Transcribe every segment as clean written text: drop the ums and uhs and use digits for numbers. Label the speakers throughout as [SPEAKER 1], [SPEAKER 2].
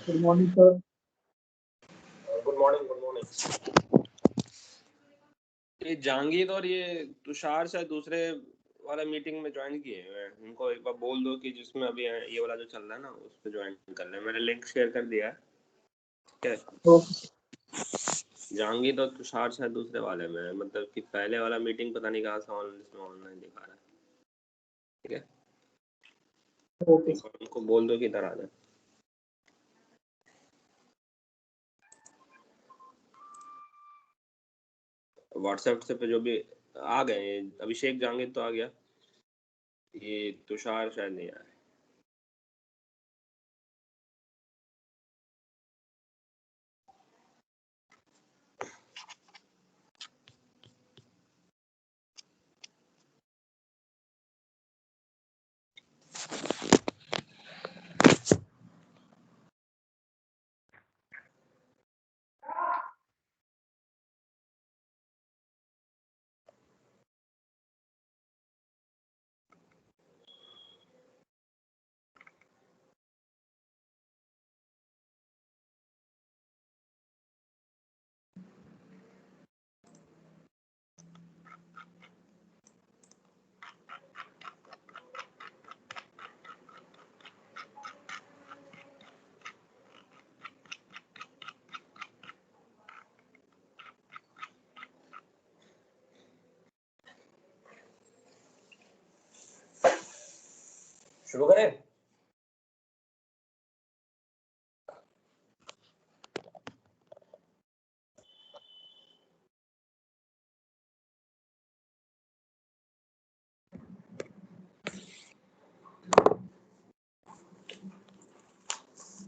[SPEAKER 1] Good morning sir.
[SPEAKER 2] Good morning, good morning. ये जहांगीर और ये तुषार शायद दूसरे वाला मीटिंग में ज्वाइन किए हैं। उनको एक बार बोल दो कि जिसमें अभी ये वाला जो चल रहा है ना उस पे ज्वाइन कर ले। मैंने लिंक शेयर कर दिया है। ठीक है, जहांगीर और तुषार शायद दूसरे वाले में है, मतलब कि पहले वाला मीटिंग पता नहीं कहाँ से ऑनलाइन दिखा रहा है। ठीक है, उनको बोल दो कि इधर आ जाए। व्हाट्सएप से पे जो भी आ गए, अभिषेक जहांगीर तो आ गया, ये तुषार शायद नहीं आया। शुरू करें?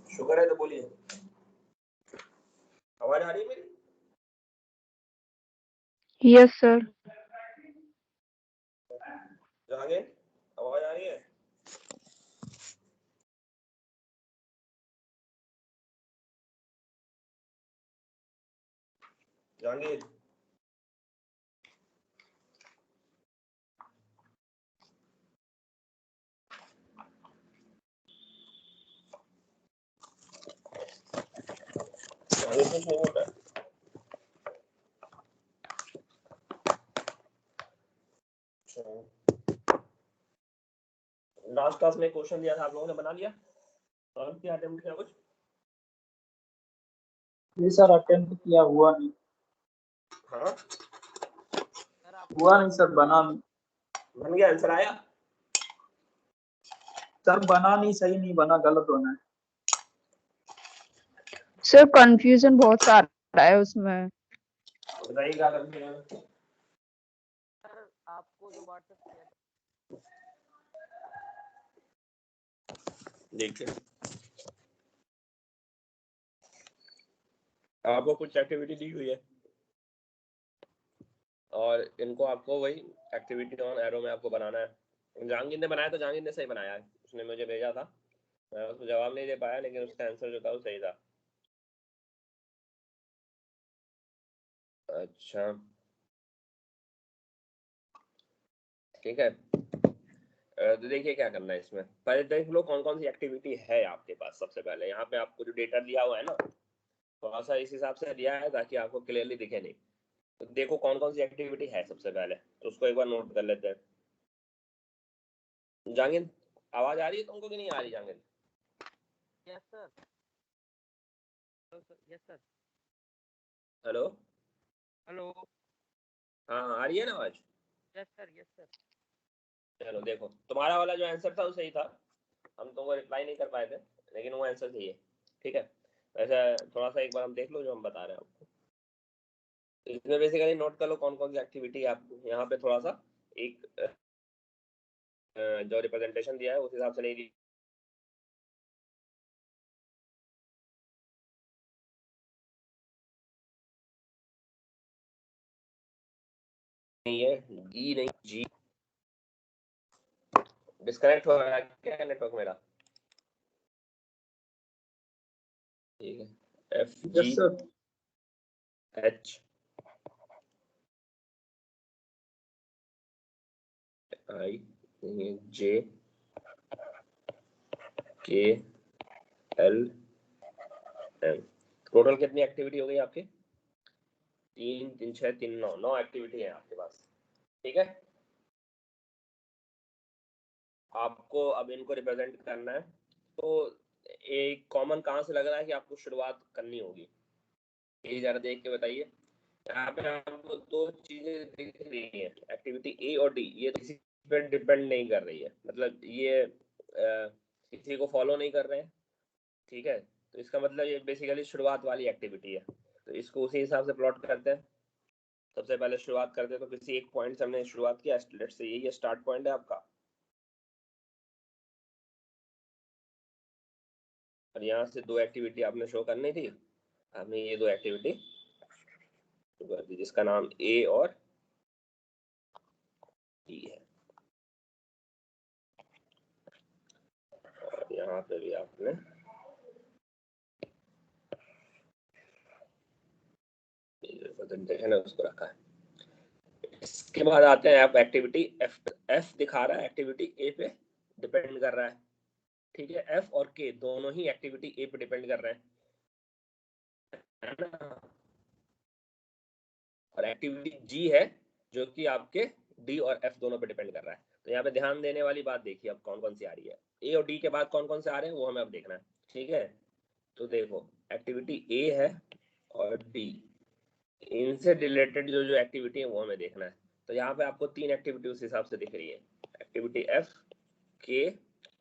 [SPEAKER 2] शुगर है तो बोलिए। आवाज आ रही है मेरी?
[SPEAKER 3] Yes sir.
[SPEAKER 2] जहांगीर, आवाज आ रही है? जहांगीर, जहांगीर कुछ नहीं बोल रहा है। लास्ट क्लास में क्वेश्चन दिया था, आप लोगों ने बना लिया? सॉल्व किया, अटेम्प्ट किया कुछ?
[SPEAKER 1] जी सर, अटेम्प्ट किया, हुआ नहीं।
[SPEAKER 2] हाँ,
[SPEAKER 1] हुआ नहीं सर, बना नहीं।
[SPEAKER 2] बन गया? आंसर आया?
[SPEAKER 1] सर बना नहीं, सही नहीं बना, गलत होना है।
[SPEAKER 3] सर कंफ्यूजन बहुत सारा है उसमें।
[SPEAKER 2] बताइए क्या करते हैं।
[SPEAKER 4] सर आपको जो व्हाट्सएप किया
[SPEAKER 2] देखिए, आपको कुछ एक्टिविटी दी हुई है और इनको आपको वही एक्टिविटी ऑन एरो में आपको बनाना है। जहांगीर ने बनाया तो जहांगीर ने सही बनाया है, उसने मुझे भेजा था, मैं उसको जवाब नहीं दे पाया, लेकिन उसका आंसर जो था वो सही था। अच्छा, ठीक है। तो देखिए क्या करना है इसमें, पहले देख लो कौन कौन सी एक्टिविटी है आपके पास। सबसे पहले यहाँ पे आपको जो डेटा दिया हुआ है ना, थोड़ा सा इस हिसाब से दिया है ताकि आपको क्लियरली दिखे नहीं। तो देखो कौन कौन सी एक्टिविटी है सबसे पहले, तो उसको एक बार नोट कर लेते हैं। जहांगीर, आवाज आ रही है तुमको कि नहीं आ रही Jahangir?
[SPEAKER 4] Yes sir. Yes sir.
[SPEAKER 2] Hello
[SPEAKER 4] hello.
[SPEAKER 2] हाँ हाँ, आ रही है ना आवाज?
[SPEAKER 4] Yes sir, yes sir.
[SPEAKER 2] चलो देखो, तुम्हारा वाला जो आंसर था वो सही था, हम तुमको रिप्लाई नहीं कर पाए थे, लेकिन वो आंसर सही है। ठीक है, वैसे थोड़ा सा एक बार हम देख लो जो हम बता रहे हैं आपको। इसमें बेसिकली नोट कर लो कौन कौन सी एक्टिविटी है आपको। यहाँ पे थोड़ा सा एक जो रिप्रेजेंटेशन दिया है उस हिसाब से नहीं दी नहीं है। ई नहीं, जी। डिस्कनेक्ट हो रहा है क्या नेटवर्क मेरा? ठीक है, F G
[SPEAKER 1] yes sir.
[SPEAKER 2] H I J K L M. Total कितनी एक्टिविटी हो गई आपकी? 3 3 6 3 9 9 एक्टिविटी है आपके पास। ठीक है, आपको अब इनको रिप्रेजेंट करना है। तो एक कॉमन कहाँ से लग रहा है कि आपको शुरुआत करनी होगी, ये जरा देख के बताइए। यहाँ पे आपको दो चीजें दिख रही है, एक्टिविटी ए और डी, ये किसी पे डिपेंड नहीं कर रही है, मतलब ये किसी को फॉलो नहीं कर रहे हैं। ठीक है, तो इसका मतलब ये बेसिकली शुरुआत वाली एक्टिविटी है। तो इसको उसी हिसाब से प्लॉट करते हैं। सबसे पहले शुरुआत करते हैं, तो किसी एक पॉइंट से हमने शुरुआत किया, लेट्स से यही स्टार्ट पॉइंट है आपका, और यहाँ से दो एक्टिविटी आपने शो करनी थी। हमने ये दो एक्टिविटी कर दी, जिसका नाम ए और डी है। और यहाँ पे भी आपने प्रेजेंटेशन है उसको रखा है। इसके बाद आते हैं आप एक्टिविटी एफ। एफ दिखा रहा है एक्टिविटी ए पे डिपेंड कर रहा है। ठीक है, एफ और के दोनों ही एक्टिविटी ए पे डिपेंड कर रहे हैं, है ना। और एक्टिविटी जी है जो कि आपके डी और एफ दोनों पे डिपेंड कर रहा है। तो यहाँ पे ध्यान देने वाली बात देखिए अब कौन कौन सी आ रही है। ए और डी के बाद कौन कौन से आ रहे हैं वो हमें अब देखना है। ठीक है, तो देखो एक्टिविटी ए है और डी, इनसे रिलेटेड जो जो एक्टिविटी है वो हमें देखना है। तो यहाँ पे आपको तीन एक्टिविटी उस हिसाब से दिख रही है, एक्टिविटी एफ, के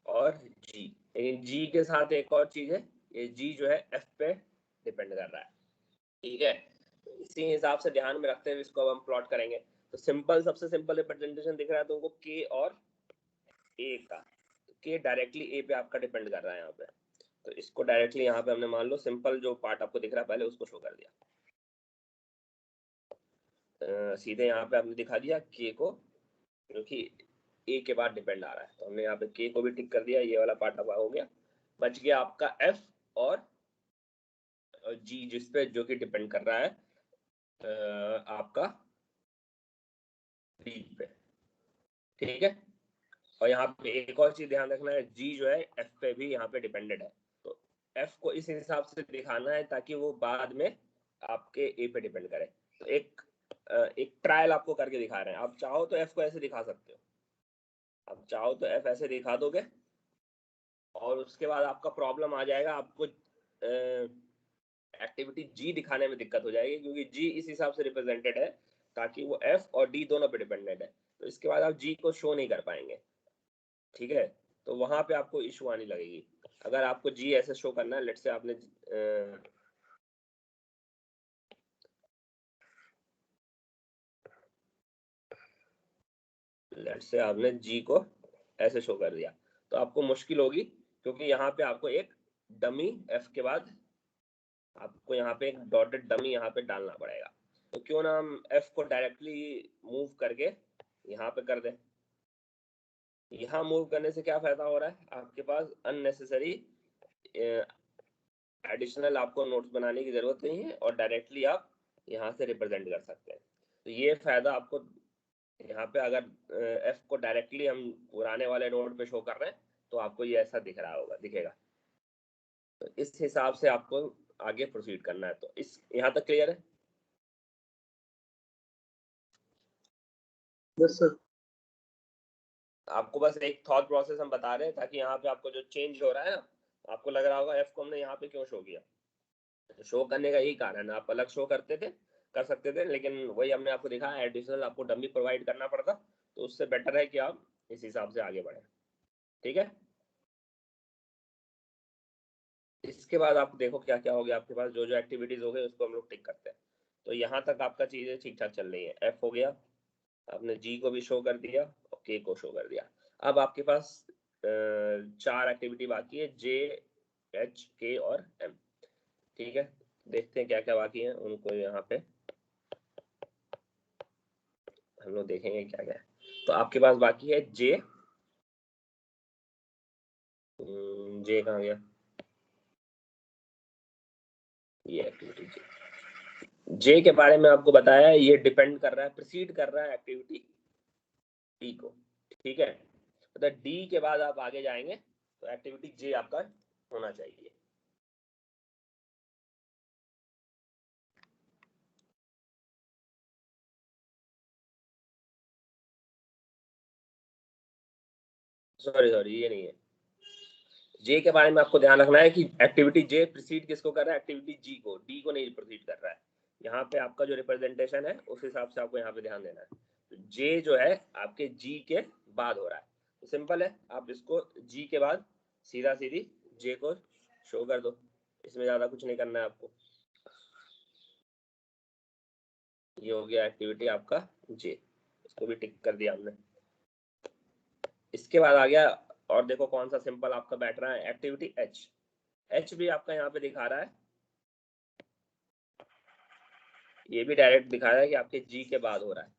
[SPEAKER 2] और जी। लेकिन जी के साथ एक और चीज है, ये जी जो है एफ पे डिपेंड कर रहा है। ठीक है, इसी हिसाब से ध्यान में रखते हुए इसको अब हम प्लॉट करेंगे। तो सिंपल, सबसे सिंपल रिप्रेजेंटेशन दिख रहा है तुमको के और ए का। के डायरेक्टली ए पे आपका डिपेंड कर रहा है यहाँ पे, तो इसको डायरेक्टली यहाँ पे हमने मान लो सिंपल जो पार्ट आपको दिख रहा है पहले उसको शो कर दिया। सीधे यहाँ पे आपने दिखा दिया के को, क्योंकि ए के बाद डिपेंड आ रहा है, तो हमने यहाँ पे के को भी टिक कर दिया। ये वाला पार्ट अब हो गया, बच गया आपका एफ और जी, जिस पे जो कि डिपेंड कर रहा है आपका डी पे। ठीक है, और यहाँ पे एक और चीज ध्यान रखना है, जी जो है एफ पे भी यहाँ पे डिपेंडेंट है। तो एफ को इस हिसाब से दिखाना है ताकि वो बाद में आपके ए पे डिपेंड करे। तो एक ट्रायल आपको करके दिखा रहे हैं। आप चाहो तो एफ को ऐसे दिखा सकते हो, आप चाहो तो एफ ऐसे दिखा दोगे, और उसके बाद आपका प्रॉब्लम आ जाएगा, आपको एक्टिविटी जी दिखाने में दिक्कत हो जाएगी, क्योंकि जी इस हिसाब से रिप्रेजेंटेड है ताकि वो एफ और डी दोनों पे डिपेंडेंट है। तो इसके बाद आप जी को शो नहीं कर पाएंगे। ठीक है, तो वहां पे आपको इशू आने लगेगी। अगर आपको जी ऐसे शो करना है, लेट से आपने जी को ऐसे शो कर दिया, तो आपको मुश्किल होगी, क्योंकि यहाँ पे आपको एक डमी एफ के बाद आपको यहाँ पे एक डॉटेड डमी यहाँ पे डालना पड़ेगा। तो क्यों ना हम एफ को डायरेक्टली मूव करके यहाँ पे कर दें। यहाँ मूव करने से क्या फायदा हो रहा है, आपके पास अननेसेसरी एडिशनल आपको नोट्स बनाने की जरूरत नहीं है, और डायरेक्टली आप यहाँ से रिप्रेजेंट कर सकते हैं। तो ये फायदा आपको यहाँ पे, अगर एफ को डायरेक्टली हम पुराने वाले नोट पे शो कर रहे हैं तो आपको ये ऐसा दिख रहा होगा, दिखेगा। तो इस हिसाब से आपको आगे प्रोसीड करना है। तो इस यहाँ तक क्लियर है?
[SPEAKER 1] Yes sir.
[SPEAKER 2] आपको बस एक थॉट प्रोसेस हम बता रहे हैं, ताकि यहाँ पे आपको जो चेंज हो रहा है ना, आपको लग रहा होगा एफ को हमने यहाँ पे क्यों शो किया। शो करने का यही कारण है, आप अलग शो करते थे, कर सकते थे, लेकिन वही हमने आपको दिखाया, एडिशनल आपको डमी प्रोवाइड करना पड़ता। तो उससे बेटर है कि आप इस हिसाब से आगे बढ़े। ठीक है, इसके बाद आप देखो क्या क्या हो गया आपके पास, जो जो एक्टिविटीज हो गई उसको हम लोग टिक करते हैं। तो यहाँ तक आपका चीजें ठीक ठाक चल रही है। एफ हो गया, आपने जी को भी शो कर दिया और के को शो कर दिया। अब आपके पास 4 एक्टिविटी बाकी है, जे, एच, के और एम। ठीक है, देखते हैं क्या क्या बाकी है, उनको यहाँ पे हम लोग देखेंगे क्या क्या है। तो आपके पास बाकी है जे, जे कहाँ गया, ये एक्टिविटी जे के बारे में आपको बताया है, ये डिपेंड कर रहा है, प्रोसीड कर रहा है एक्टिविटी डी को। ठीक है, मतलब डी के बाद आप आगे जाएंगे तो एक्टिविटी जे आपका होना चाहिए। सॉरी ये नहीं है। जे के बारे में आपको ध्यान रखना है कि एक्टिविटी जे प्रोसीड किसको कर रहा है, एक्टिविटी जी को, डी को नहीं प्रोसीड कर रहा है। यहाँ पे आपका जो रिप्रेजेंटेशन है उस हिसाब से आपको यहाँ पे ध्यान देना है। तो जे जो है आपके जी के बाद हो रहा है, तो सिंपल है, आप इसको जी के बाद सीधा सीधी जे को शो कर दो, इसमें ज्यादा कुछ नहीं करना है आपको। ये हो गया एक्टिविटी आपका जे, इसको भी टिक कर दिया हमने। इसके बाद आ गया, और देखो कौन सा सिंपल आपका बैठ रहा है, एक्टिविटी एच। एच भी आपका यहाँ पे दिखा रहा है, ये भी डायरेक्ट दिखा रहा है कि आपके जी के बाद हो रहा है।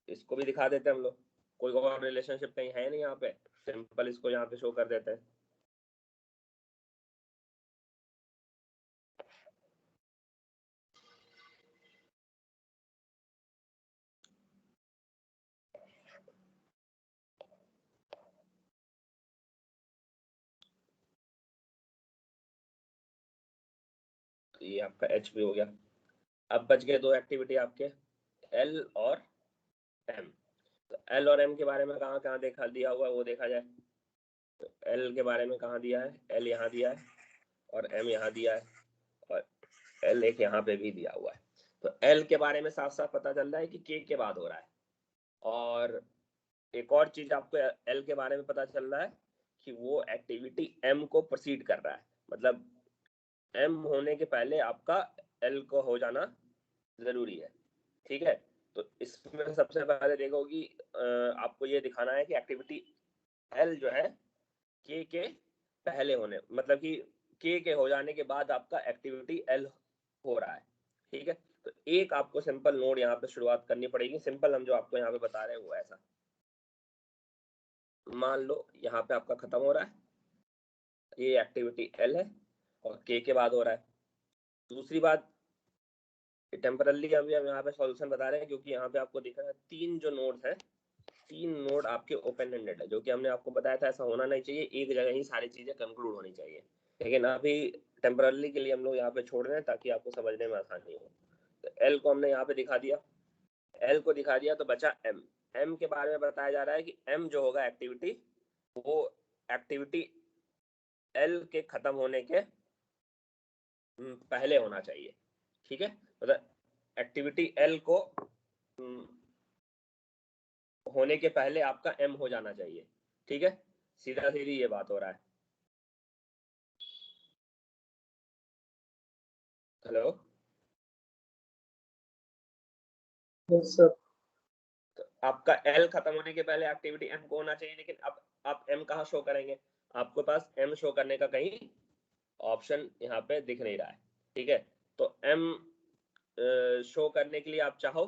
[SPEAKER 2] इसको भी दिखा देते हैं हम लोग, कोई और रिलेशनशिप कहीं है नहीं यहाँ पे, सिंपल इसको यहाँ पे शो कर देते हैं। ये आपका एच भी हो गया। अब बच गए दो एक्टिविटी आपके, एल और एम। तो एल और एम के बारे में कहाँ कहाँ देखा दिया हुआ है वो देखा जाए। तो एल के बारे में कहाँ दिया है, एल यहाँ दिया है और एम यहाँ दिया है और एल एक यहाँ पे भी दिया हुआ है। तो एल के बारे में साफ साफ पता चल रहा है कि के बाद हो रहा है। और एक और चीज आपको एल के बारे में पता चल रहा है कि वो एक्टिविटी एम को प्रोसीड कर रहा है, मतलब एम होने के पहले आपका एल को हो जाना जरूरी है। ठीक है, तो इसमें सबसे पहले देखो कि आपको ये दिखाना है कि एक्टिविटी एल जो है के पहले होने, मतलब कि के हो जाने के बाद आपका एक्टिविटी एल हो रहा है। ठीक है, तो एक आपको सिंपल नोड यहाँ पे शुरुआत करनी पड़ेगी। सिंपल हम जो आपको यहाँ पे बता रहे हैं वो ऐसा, मान लो यहाँ पे आपका खत्म हो रहा है, ये एक्टिविटी एल है और के बाद हो रहा है। दूसरी बात, टेम्परली अभी हम यहाँ पे सॉल्यूशन बता रहे हैं क्योंकि यहाँ पे आपको दिख रहा है तीन जो नोड्स हैं, तीन नोड आपके ओपन एंडेड है, जो कि हमने आपको बताया था ऐसा होना नहीं चाहिए, एक जगह ही सारी चीजें कंक्लूड होनी चाहिए। लेकिन अभी टेम्परली के लिए हम लोग यहाँ पे छोड़ रहे हैं ताकि आपको समझने में आसानी हो। तो एल को हमने यहाँ पे दिखा दिया, एल को दिखा दिया, तो बचा एम। एम के बारे में बताया जा रहा है कि एम जो होगा एक्टिविटी, वो एक्टिविटी एल के खत्म होने के पहले होना चाहिए। ठीक है, मतलब एक्टिविटी एल को होने के पहले आपका एम हो जाना चाहिए। ठीक है, सीधा सीधी ये बात हो रहा है। Hello,
[SPEAKER 1] yes sir.
[SPEAKER 2] तो आपका एल खत्म होने के पहले एक्टिविटी एम को होना चाहिए, लेकिन अब आप एम कहाँ शो करेंगे, आपके पास एम शो करने का कहीं ऑप्शन यहाँ पे दिख नहीं रहा है। ठीक है, तो एम शो करने के लिए आप चाहो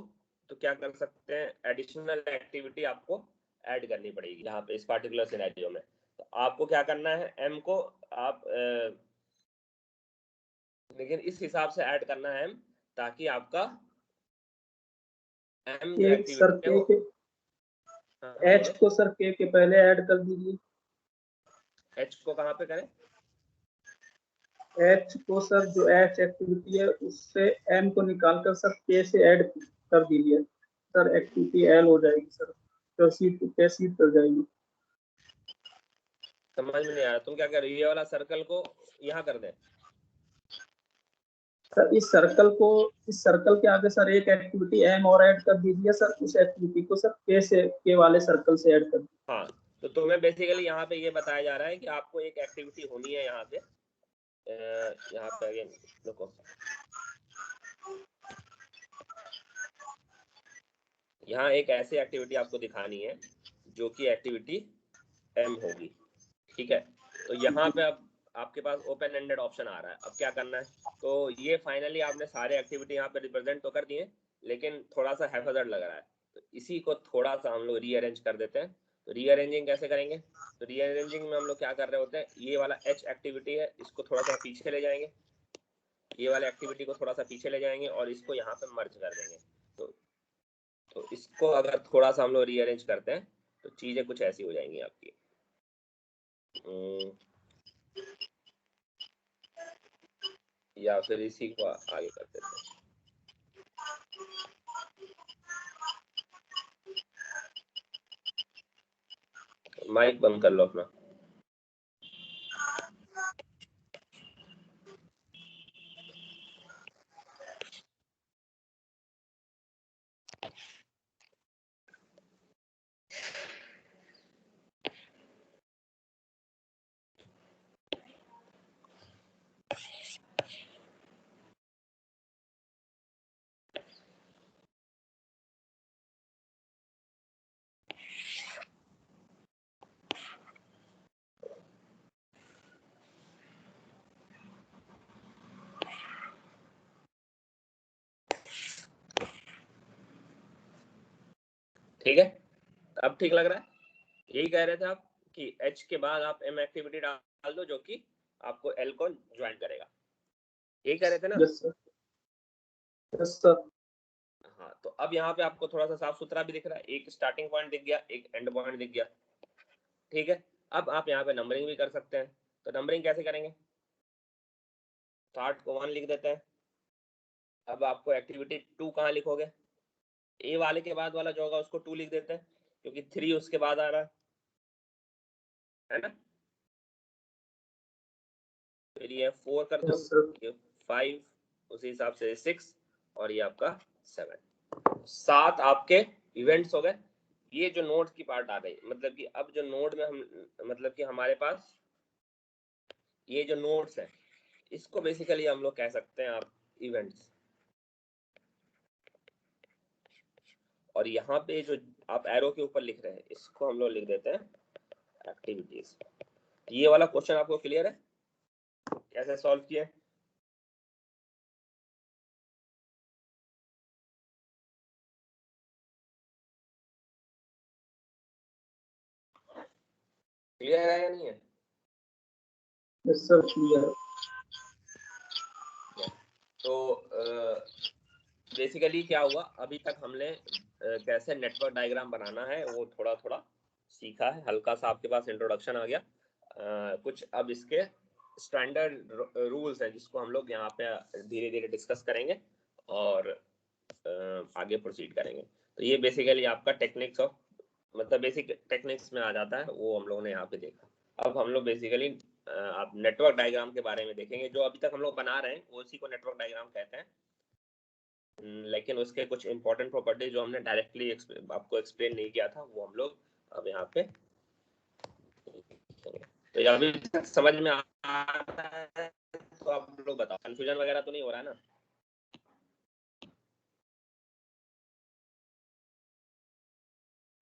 [SPEAKER 2] तो क्या कर सकते हैं, एडिशनल एक्टिविटी आपको ऐड करनी पड़ेगी यहाँ पे इस पार्टिकुलर सिनेरियो में। तो आपको क्या करना है, एम को आप लेकिन इस हिसाब से ऐड करना है एम, ताकि आपका एम जो
[SPEAKER 1] एक सर
[SPEAKER 2] एक्टिविटी है वो, हाँ,
[SPEAKER 1] एच को सर के पहले ऐड कर दीजिए।
[SPEAKER 2] एच को कहाँ पे करें,
[SPEAKER 1] एच को सर जो एच एक्टिविटी है उससे एम को निकाल कर सर के से ऐड कर दीजिए सर, एक्टिविटी एल हो जाएगी सर, प्रोसीड कर जाएगी।
[SPEAKER 2] समझ में नहीं आ रहा, तुम क्या कर रहे हो, ये वाला सर्कल को यहाँ कर दे।
[SPEAKER 1] सर इस सर्कल के आगे सर एक एक्टिविटी एम और ऐड कर दीजिए सर, उस एक्टिविटी को सर के वाले सर्कल से ऐड कर दीजिए।
[SPEAKER 2] हाँ, तो तुम्हें बेसिकली यहाँ पे ये बताया जा रहा है कि आपको एक एक्टिविटी होनी है यहाँ पे, यहाँ पे अगेन देखो, यहाँ एक ऐसी एक्टिविटी आपको दिखानी है जो कि एक्टिविटी एम होगी। ठीक है, तो यहाँ पे अब आपके पास ओपन एंडेड ऑप्शन आ रहा है, अब क्या करना है, तो ये फाइनली आपने सारे एक्टिविटी यहाँ पे रिप्रेजेंट तो कर दिए, लेकिन थोड़ा सा हैफजर्ड लग रहा है, तो इसी को थोड़ा सा हम लोग रीअरेंज कर देते हैं। तो रीअरेंजिंग कैसे करेंगे, तो रीअरेंजिंग में हम लोग क्या कर रहे होते हैं, ये वाला एच एक्टिविटी है इसको थोड़ा सा पीछे ले जाएंगे, ये वाले एक्टिविटी को थोड़ा सा पीछे ले जाएंगे और इसको यहाँ पे मर्ज कर देंगे। तो इसको अगर थोड़ा सा हम लोग रीअरेंज करते हैं तो चीजें कुछ ऐसी हो जाएंगी आपकी। या फिर इसी को आगे कर देते हैं। माइक बंद कर लो अपना। ठीक है, अब ठीक लग रहा है? यही कह रहे थे आप कि H के बाद आप M एक्टिविटी डाल दो जो कि आपको L को ज्वाइन करेगा, यही कह रहे थे ना?
[SPEAKER 1] Yes sir, yes sir.
[SPEAKER 2] हाँ, तो अब यहाँ पे आपको थोड़ा सा साफ सुथरा भी दिख रहा है, एक स्टार्टिंग पॉइंट दिख गया, एक एंड पॉइंट दिख गया। ठीक है, अब आप यहाँ पे नंबरिंग भी कर सकते हैं। तो नंबरिंग कैसे करेंगे? स्टार्ट को 1 लिख देते हैं। अब आपको एक्टिविटी 2 कहाँ लिखोगे? ए वाले के बाद वाला जो होगा उसको 2 लिख देते हैं, क्योंकि 3 उसके बाद आ रहा है ना? फिर ये 4 कर दो,
[SPEAKER 1] यस सर।
[SPEAKER 2] ये 5, उसी हिसाब से 6 और ये आपका 7 आपके इवेंट्स हो गए। ये जो नोड की पार्ट आ गई, मतलब कि अब जो नोड में हम, मतलब कि हमारे पास ये जो नोड्स है इसको बेसिकली हम लोग कह सकते हैं आप इवेंट्स। और यहाँ पे जो आप एरो के ऊपर लिख रहे हैं इसको हम लोग लिख देते हैं एक्टिविटीज। ये वाला क्वेश्चन आपको क्लियर है कैसे सॉल्व किया? क्लियर है या नहीं है?
[SPEAKER 1] Yes sir, clear.
[SPEAKER 2] तो बेसिकली क्या हुआ, अभी तक हमने कैसे नेटवर्क डायग्राम बनाना है वो थोड़ा थोड़ा सीखा है, हल्का सा आपके पास इंट्रोडक्शन आ गया। कुछ अब इसके स्टैंडर्ड रूल्स है जिसको हम लोग यहाँ पे धीरे धीरे डिस्कस करेंगे और आगे प्रोसीड करेंगे। तो ये बेसिकली आपका टेक्निक्स ऑफ, मतलब बेसिक टेक्निक्स में आ जाता है, वो हम लोगों ने यहाँ पे देखा। अब हम लोग बेसिकली आप नेटवर्क डायग्राम के बारे में देखेंगे। जो अभी तक हम लोग बना रहे हैं उसी को नेटवर्क डायग्राम कहते हैं, लेकिन उसके कुछ इंपॉर्टेंट प्रॉपर्टीज जो हमने डायरेक्टली आपको एक्सप्लेन नहीं किया था वो हम लोग अब यहाँ पे। तो ये अभी तक समझ में आ रहा है तो आप लोग बताओ, कंफ्यूजन वगैरह तो नहीं हो रहा है ना?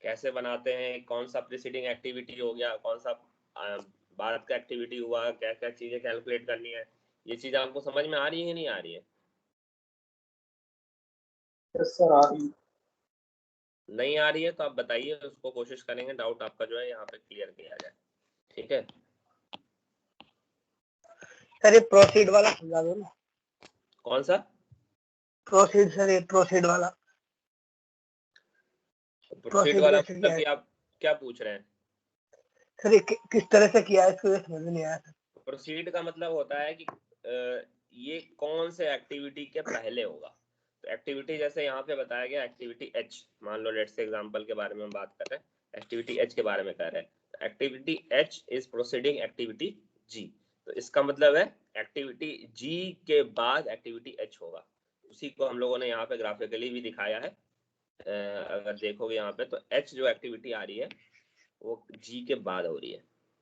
[SPEAKER 2] कैसे बनाते हैं, कौन सा प्रीसीडिंग एक्टिविटी हो गया, कौन सा बाद का एक्टिविटी हुआ, क्या क्या चीजें कैलकुलेट करनी है, ये चीज आपको समझ में आ रही है कि नहीं आ रही है?
[SPEAKER 1] यस सर, आ रही है।
[SPEAKER 2] नहीं आ रही है तो आप बताइए, उसको कोशिश करेंगे डाउट आपका जो है यहाँ पे क्लियर किया जाए। ठीक है
[SPEAKER 5] सर, ये प्रोसीड वाला समझा दो ना।
[SPEAKER 2] कौन सा
[SPEAKER 5] प्रोसीड सर, ये प्रोसीड वाला।
[SPEAKER 2] प्रोसीड वाला मतलब कि आप क्या पूछ रहे हैं?
[SPEAKER 5] सर, ये किस तरह से किया है इसको समझ नहीं आया।
[SPEAKER 2] प्रोसीड का मतलब होता है कि ये कौन से एक्टिविटी के पहले होगा। तो एक्टिविटी जैसे यहाँ पे बताया गया एक्टिविटी H, मान लो लेट्स से एग्जांपल के बारे में हम बात कर रहे हैं, एक्टिविटी H के बारे में कह रहे हैं। Activity H is proceeding activity G। तो इसका मतलब है एक्टिविटी G के बाद एक्टिविटी H होगा। उसी को हम लोगों ने यहाँ पे ग्राफिकली भी दिखाया है। अगर देखोगे यहाँ पे तो H जो एक्टिविटी आ रही है वो G के बाद हो रही है।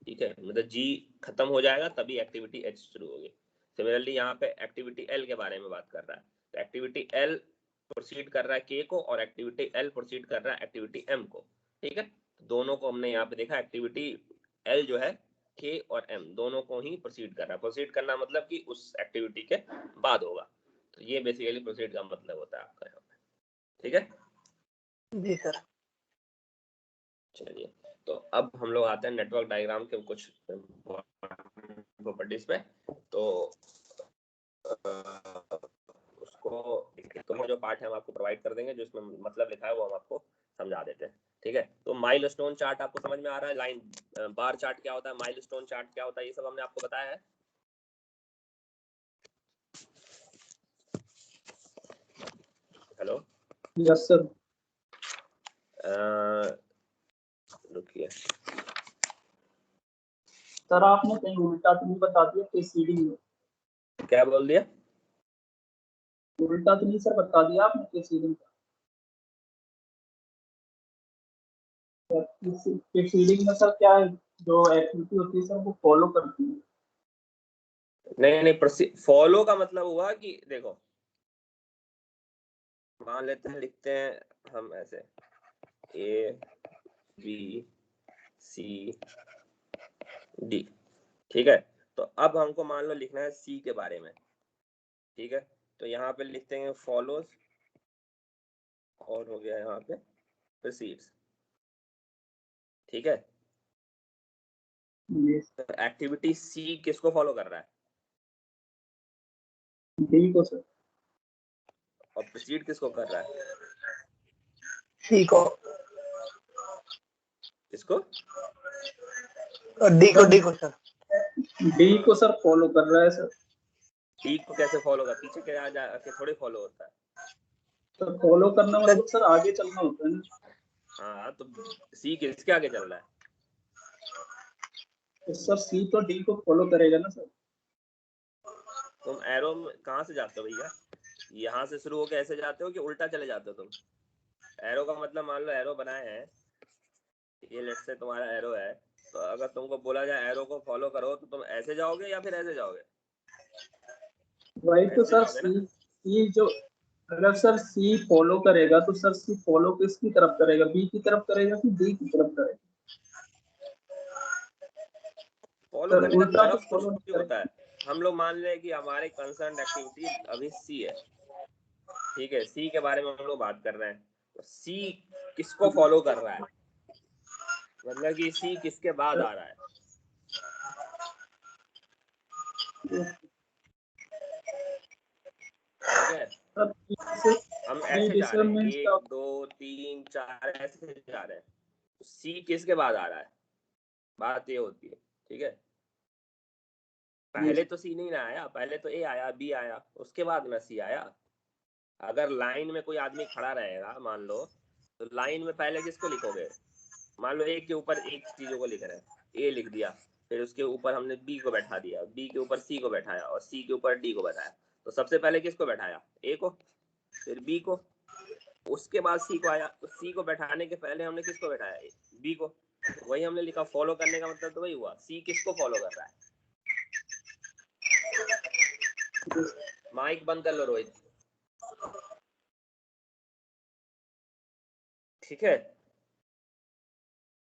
[SPEAKER 2] ठीक है, मतलब G खत्म हो जाएगा तभी एक्टिविटी H शुरू होगी। सिमिलरली यहाँ पे एक्टिविटी L के बारे में बात कर रहा है, तो एक्टिविटी L प्रोसीड कर रहा है K को और एक्टिविटी L प्रोसीड कर रहा है एक्टिविटी M को। ठीक है, दोनों को हमने यहाँ पे देखा, एक्टिविटी L जो है K और M दोनों को ही प्रोसीड कर रहा है। प्रोसीड करना मतलब कि उस एक्टिविटी के बाद होगा। तो ये बेसिकली प्रोसीड का मतलब होता है आपका यहाँ पे। ठीक है
[SPEAKER 5] जी सर।
[SPEAKER 2] चलिए, तो अब हम लोग आते हैं नेटवर्क डायग्राम के कुछ प्रॉपर्टीज पे। तो उसको तो जो पार्ट है हम आपको प्रोवाइड कर देंगे, जो इसमें मतलब लिखा है वो हम आपको समझा देते हैं। ठीक है, तो माइलस्टोन चार्ट आपको समझ में आ रहा है, लाइन बार चार्ट क्या होता है, माइलस्टोन चार्ट क्या होता है, ये सब हमने आपको बताया है। Hello,
[SPEAKER 1] yes sir.
[SPEAKER 2] रुकिए,
[SPEAKER 1] सर आपने कहीं उल्टा तो नहीं बता दिया प्रीसीडिंग में?
[SPEAKER 2] क्या बोल दिया?
[SPEAKER 1] उल्टा तो नहीं सर बता दिया आपने प्रीसीडिंग का? प्रीसीडिंग में सर क्या है, जो एक्टिविटी होती है सर वो फॉलो करती है।
[SPEAKER 2] नहीं, फॉलो का मतलब हुआ कि देखो, मान लेते हैं, लिखते हैं हम ऐसे A B C D, ठीक है। तो अब हमको मान लो लिखना है C के बारे में, ठीक है। तो यहाँ पे लिखते हैं फॉलोज, और हो गया यहाँ पे प्रोसीड्स, ठीक है।
[SPEAKER 1] ये
[SPEAKER 2] तो एक्टिविटी C किसको फॉलो कर रहा है?
[SPEAKER 1] डी को सर।
[SPEAKER 2] और प्रोसीड किसको कर रहा है?
[SPEAKER 5] सी को
[SPEAKER 2] इसको
[SPEAKER 5] और डी को सर।
[SPEAKER 1] डी को सर फॉलो कर रहा है सर।
[SPEAKER 2] D को कैसे फॉलो कर, पीछे क्या जाके थोड़ी फॉलो होता है।
[SPEAKER 1] सर फॉलो करना मतलब सर आगे चलना होता है ना।
[SPEAKER 2] हाँ, तो C किसके आगे चल रहा है?
[SPEAKER 1] तो सर सी तो डी को फॉलो करेगा ना सर।
[SPEAKER 2] तुम एरो में कहाँ से जाते हो भैया? यहाँ से शुरू होकर ऐसे जाते हो कि उल्टा चले जाते हो तुम? एरो का मतलब, मान लो एरो बनाए हैं, ये लेट से तुम्हारा एरो है, तो अगर तुमको बोला जाए एरो को फॉलो करो तो तुम ऐसे जाओगे या फिर ऐसे जाओगे?
[SPEAKER 1] वही तो
[SPEAKER 2] ऐसे
[SPEAKER 1] सर
[SPEAKER 2] जाओगे ना।
[SPEAKER 1] सी जो, अगर सर सी फॉलो करेगा तो सर सी फॉलो किसकी तरफ करेगा, बी की तरफ करेगा कि डी की तरफ करेगा?
[SPEAKER 2] फॉलो
[SPEAKER 1] सर
[SPEAKER 2] करने का
[SPEAKER 1] उल्टा तो
[SPEAKER 2] तरफ कुछ
[SPEAKER 1] फॉलो नहीं
[SPEAKER 2] भी
[SPEAKER 1] करेगा।
[SPEAKER 2] होता है। हम लोग मान लें कि हमारे कंसर्न एक्टिविटी अभी सी है, ठीक है। सी के बारे में हम लोग बात कर रहे हैं, तो सी किसको फॉलो कर रहा है, मतलब कि सी किसके बाद आ रहा है? ठीक है,
[SPEAKER 1] सर
[SPEAKER 2] हम
[SPEAKER 1] थ्री
[SPEAKER 2] ऐसे जा रहे हैं,
[SPEAKER 1] डिटरमिनेंट्स का
[SPEAKER 2] 1 2 3 4 ऐसे जा रहे हैं, तो सी किसके बाद आ रहा है, बात ये होती है, ठीक है। पहले तो सी नहीं ना आया, पहले तो ए आया, बी आया, उसके बाद ना सी आया। अगर लाइन में कोई आदमी खड़ा रहेगा मान लो, तो लाइन में पहले किसको लिखोगे? मान लो एक के ऊपर एक चीजों को लिख रहे हैं, ए लिख दिया, फिर उसके ऊपर हमने बी को बैठा दिया, बी के ऊपर सी को बैठाया, और सी के ऊपर डी को बैठाया। तो सबसे पहले किसको बैठाया? ए को, फिर बी को, उसके बाद सी को आया। तो सी को बैठाने के पहले हमने किसको बैठाया? बी को। वही हमने लिखा, फॉलो करने का मतलब तो वही हुआ, सी किसको फॉलो कर रहा है। माइक बंद कर लो रोहित, ठीक है।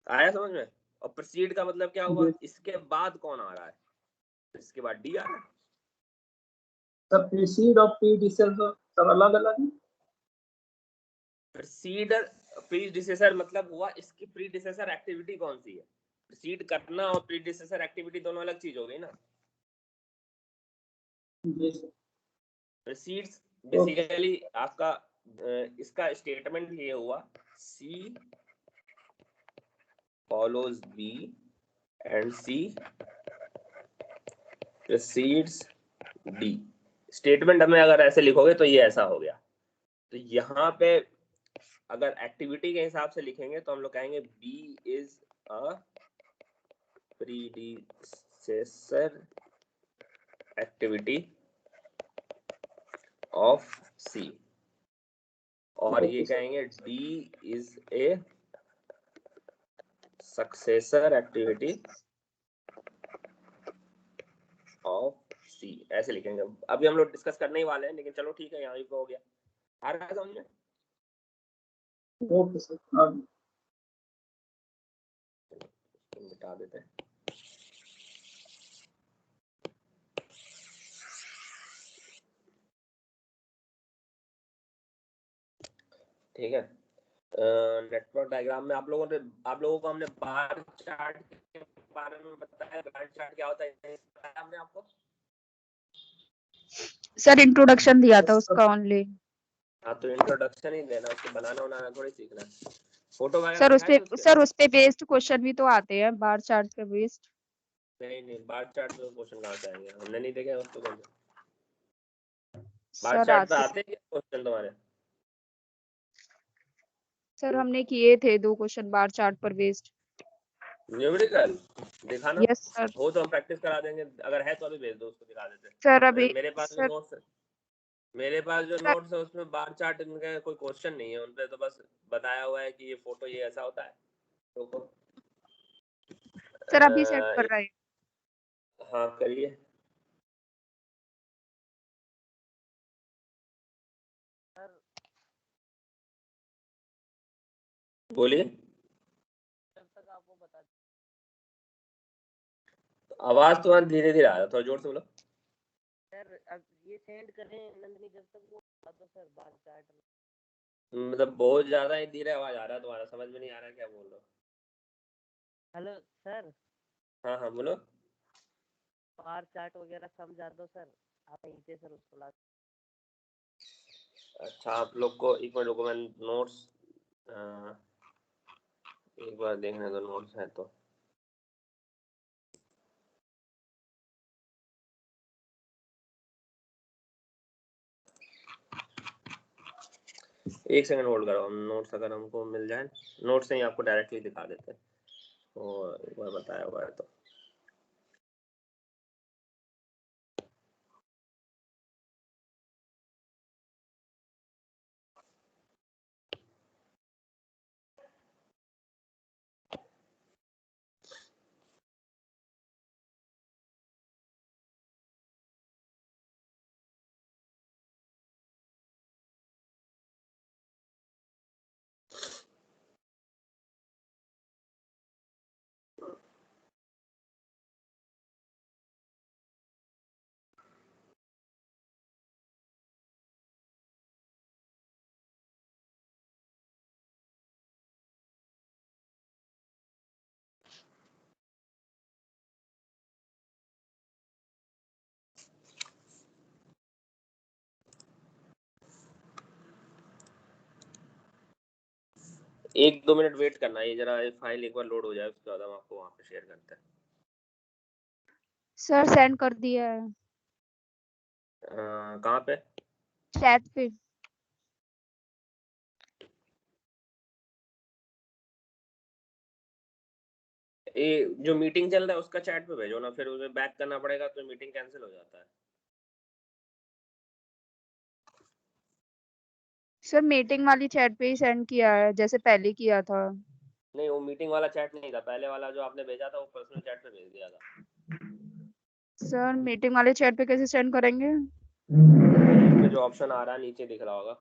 [SPEAKER 2] आया समझ में? और प्रोसीड का मतलब क्या हुआ, इसके बाद कौन आ रहा है? इसके बाद डी आ रहा है।
[SPEAKER 1] सर प्रीसीड और प्रीडिसेसर सब अलग अलग है।
[SPEAKER 2] प्रीसीडर प्रीडिसेसर मतलब हुआ इसकी प्रीडिसेसर एक्टिविटी कौन सी है। प्रीसीड करना और प्रीडिसेसर एक्टिविटी दोनों अलग चीज हो गई ना।
[SPEAKER 1] जी सर।
[SPEAKER 2] प्रीसीड्स बेसिकली आपका इसका स्टेटमेंट ये हुआ, C follows B and C precedes D. Statement हमें अगर ऐसे लिखोगे तो ये ऐसा हो गया। तो यहाँ पे अगर एक्टिविटी के हिसाब से लिखेंगे तो हम लोग कहेंगे B is a predecessor activity of C, और ये कहेंगे D is a successor activity of C, ऐसे लिखेंगे। अभी हम लोग डिस्कस करने ही वाले हैं, लेकिन चलो ठीक है, यहाँ पे हो गया। आ रहा है समझ में?
[SPEAKER 1] Okay sir.
[SPEAKER 2] मिटा देते हैं। ठीक है, नेटवर्क डायग्राम में आप लोगों को हमने बार चार्ट के बारे में बताया। बार चार्ट क्या होता है बताया हमने आपको?
[SPEAKER 3] सर इंट्रोडक्शन दिया था उसका ओनली।
[SPEAKER 2] हाँ, तो इंट्रोडक्शन ही देना, उसको बनाना उनाना थोड़ी सीखना है। फोटो वगैरह
[SPEAKER 3] सर
[SPEAKER 2] दिखाए थे उसके?
[SPEAKER 3] सर उस पे बेस्ड क्वेश्चन भी तो आते हैं, बार चार्ट पे बेस्ड।
[SPEAKER 2] नहीं, बार चार्ट पे क्वेश्चन कहाँ से आएंगे, हमने नहीं देखे उसको। बार
[SPEAKER 3] सर
[SPEAKER 2] चार्ट पे
[SPEAKER 3] आते
[SPEAKER 2] आते हैं क्वेश्चन तुम्हारे?
[SPEAKER 3] सर हमने किए थे 2 क्वेश्चन बार चार्ट पर बेस्ड।
[SPEAKER 2] न्यूमेरिकल दिखाना
[SPEAKER 3] यस सर।
[SPEAKER 2] हो तो हम प्रैक्टिस करा देंगे, अगर है तो अभी भेज दो, उसको दिखा देते।
[SPEAKER 3] सर अभी
[SPEAKER 2] मेरे पास जो
[SPEAKER 3] सर
[SPEAKER 2] नोट्स है उसमें बार चार्ट इनका कोई क्वेश्चन नहीं है, उनपे तो बस बताया हुआ है कि ये फोटो ये ऐसा होता है। तो
[SPEAKER 3] सर अभी सेंड कर रहा है।
[SPEAKER 2] हाँ करिए।
[SPEAKER 4] सर
[SPEAKER 2] बोलिए।
[SPEAKER 4] जब तक आपको बता
[SPEAKER 2] आवाज तुम्हारी धीरे धीरे आ रहा है, थोड़ा जोर से बोलो।
[SPEAKER 4] सर, अब ये सेंड करें नंदिनी जब तक वो बता दो सर, बार चार्ट।
[SPEAKER 2] मतलब बहुत ज्यादा ही धीरे आवाज आ रहा है तुम्हारा, समझ में नहीं आ रहा क्या बोल रहे हो।
[SPEAKER 4] हेलो सर,
[SPEAKER 2] हाँ हाँ बोलो।
[SPEAKER 4] बार चार्ट वगैरह समझा दो सर, आप यहीं से सर उसको ला।
[SPEAKER 2] अच्छा आप लोग को एक मिनट रुको, मैं नोट्स एक बार देखने दो, नोट्स है तो। एक सेकंड होल्ड करो, हम नोट्स अगर हमको मिल जाए, नोट्स से ही आपको डायरेक्टली दिखा देते हैं, और एक बार बताया हुआ है तो। एक दो मिनट वेट करना, ये जरा फाइल एक बार लोड हो जाए, उसके बाद हम आपको वहाँ पे शेयर करते हैं।
[SPEAKER 3] सर सेंड कर दिया है
[SPEAKER 2] कहाँ पे?
[SPEAKER 3] चैट पे।
[SPEAKER 2] ये जो मीटिंग चल रहा है उसका चैट पे भेजो ना, फिर उसे बैक करना पड़ेगा तो मीटिंग कैंसिल हो जाता है।
[SPEAKER 3] सर मीटिंग वाली चैट पे ही सेंड किया है जैसे पहले किया था।
[SPEAKER 2] नहीं वो मीटिंग वाला चैट नहीं था, पहले वाला जो आपने भेजा था वो पर्सनल चैट पे भेज दिया था।
[SPEAKER 3] सर मीटिंग वाले चैट पे कैसे सेंड करेंगे?
[SPEAKER 2] इसमें जो ऑप्शन आ रहा है नीचे दिख रहा होगा।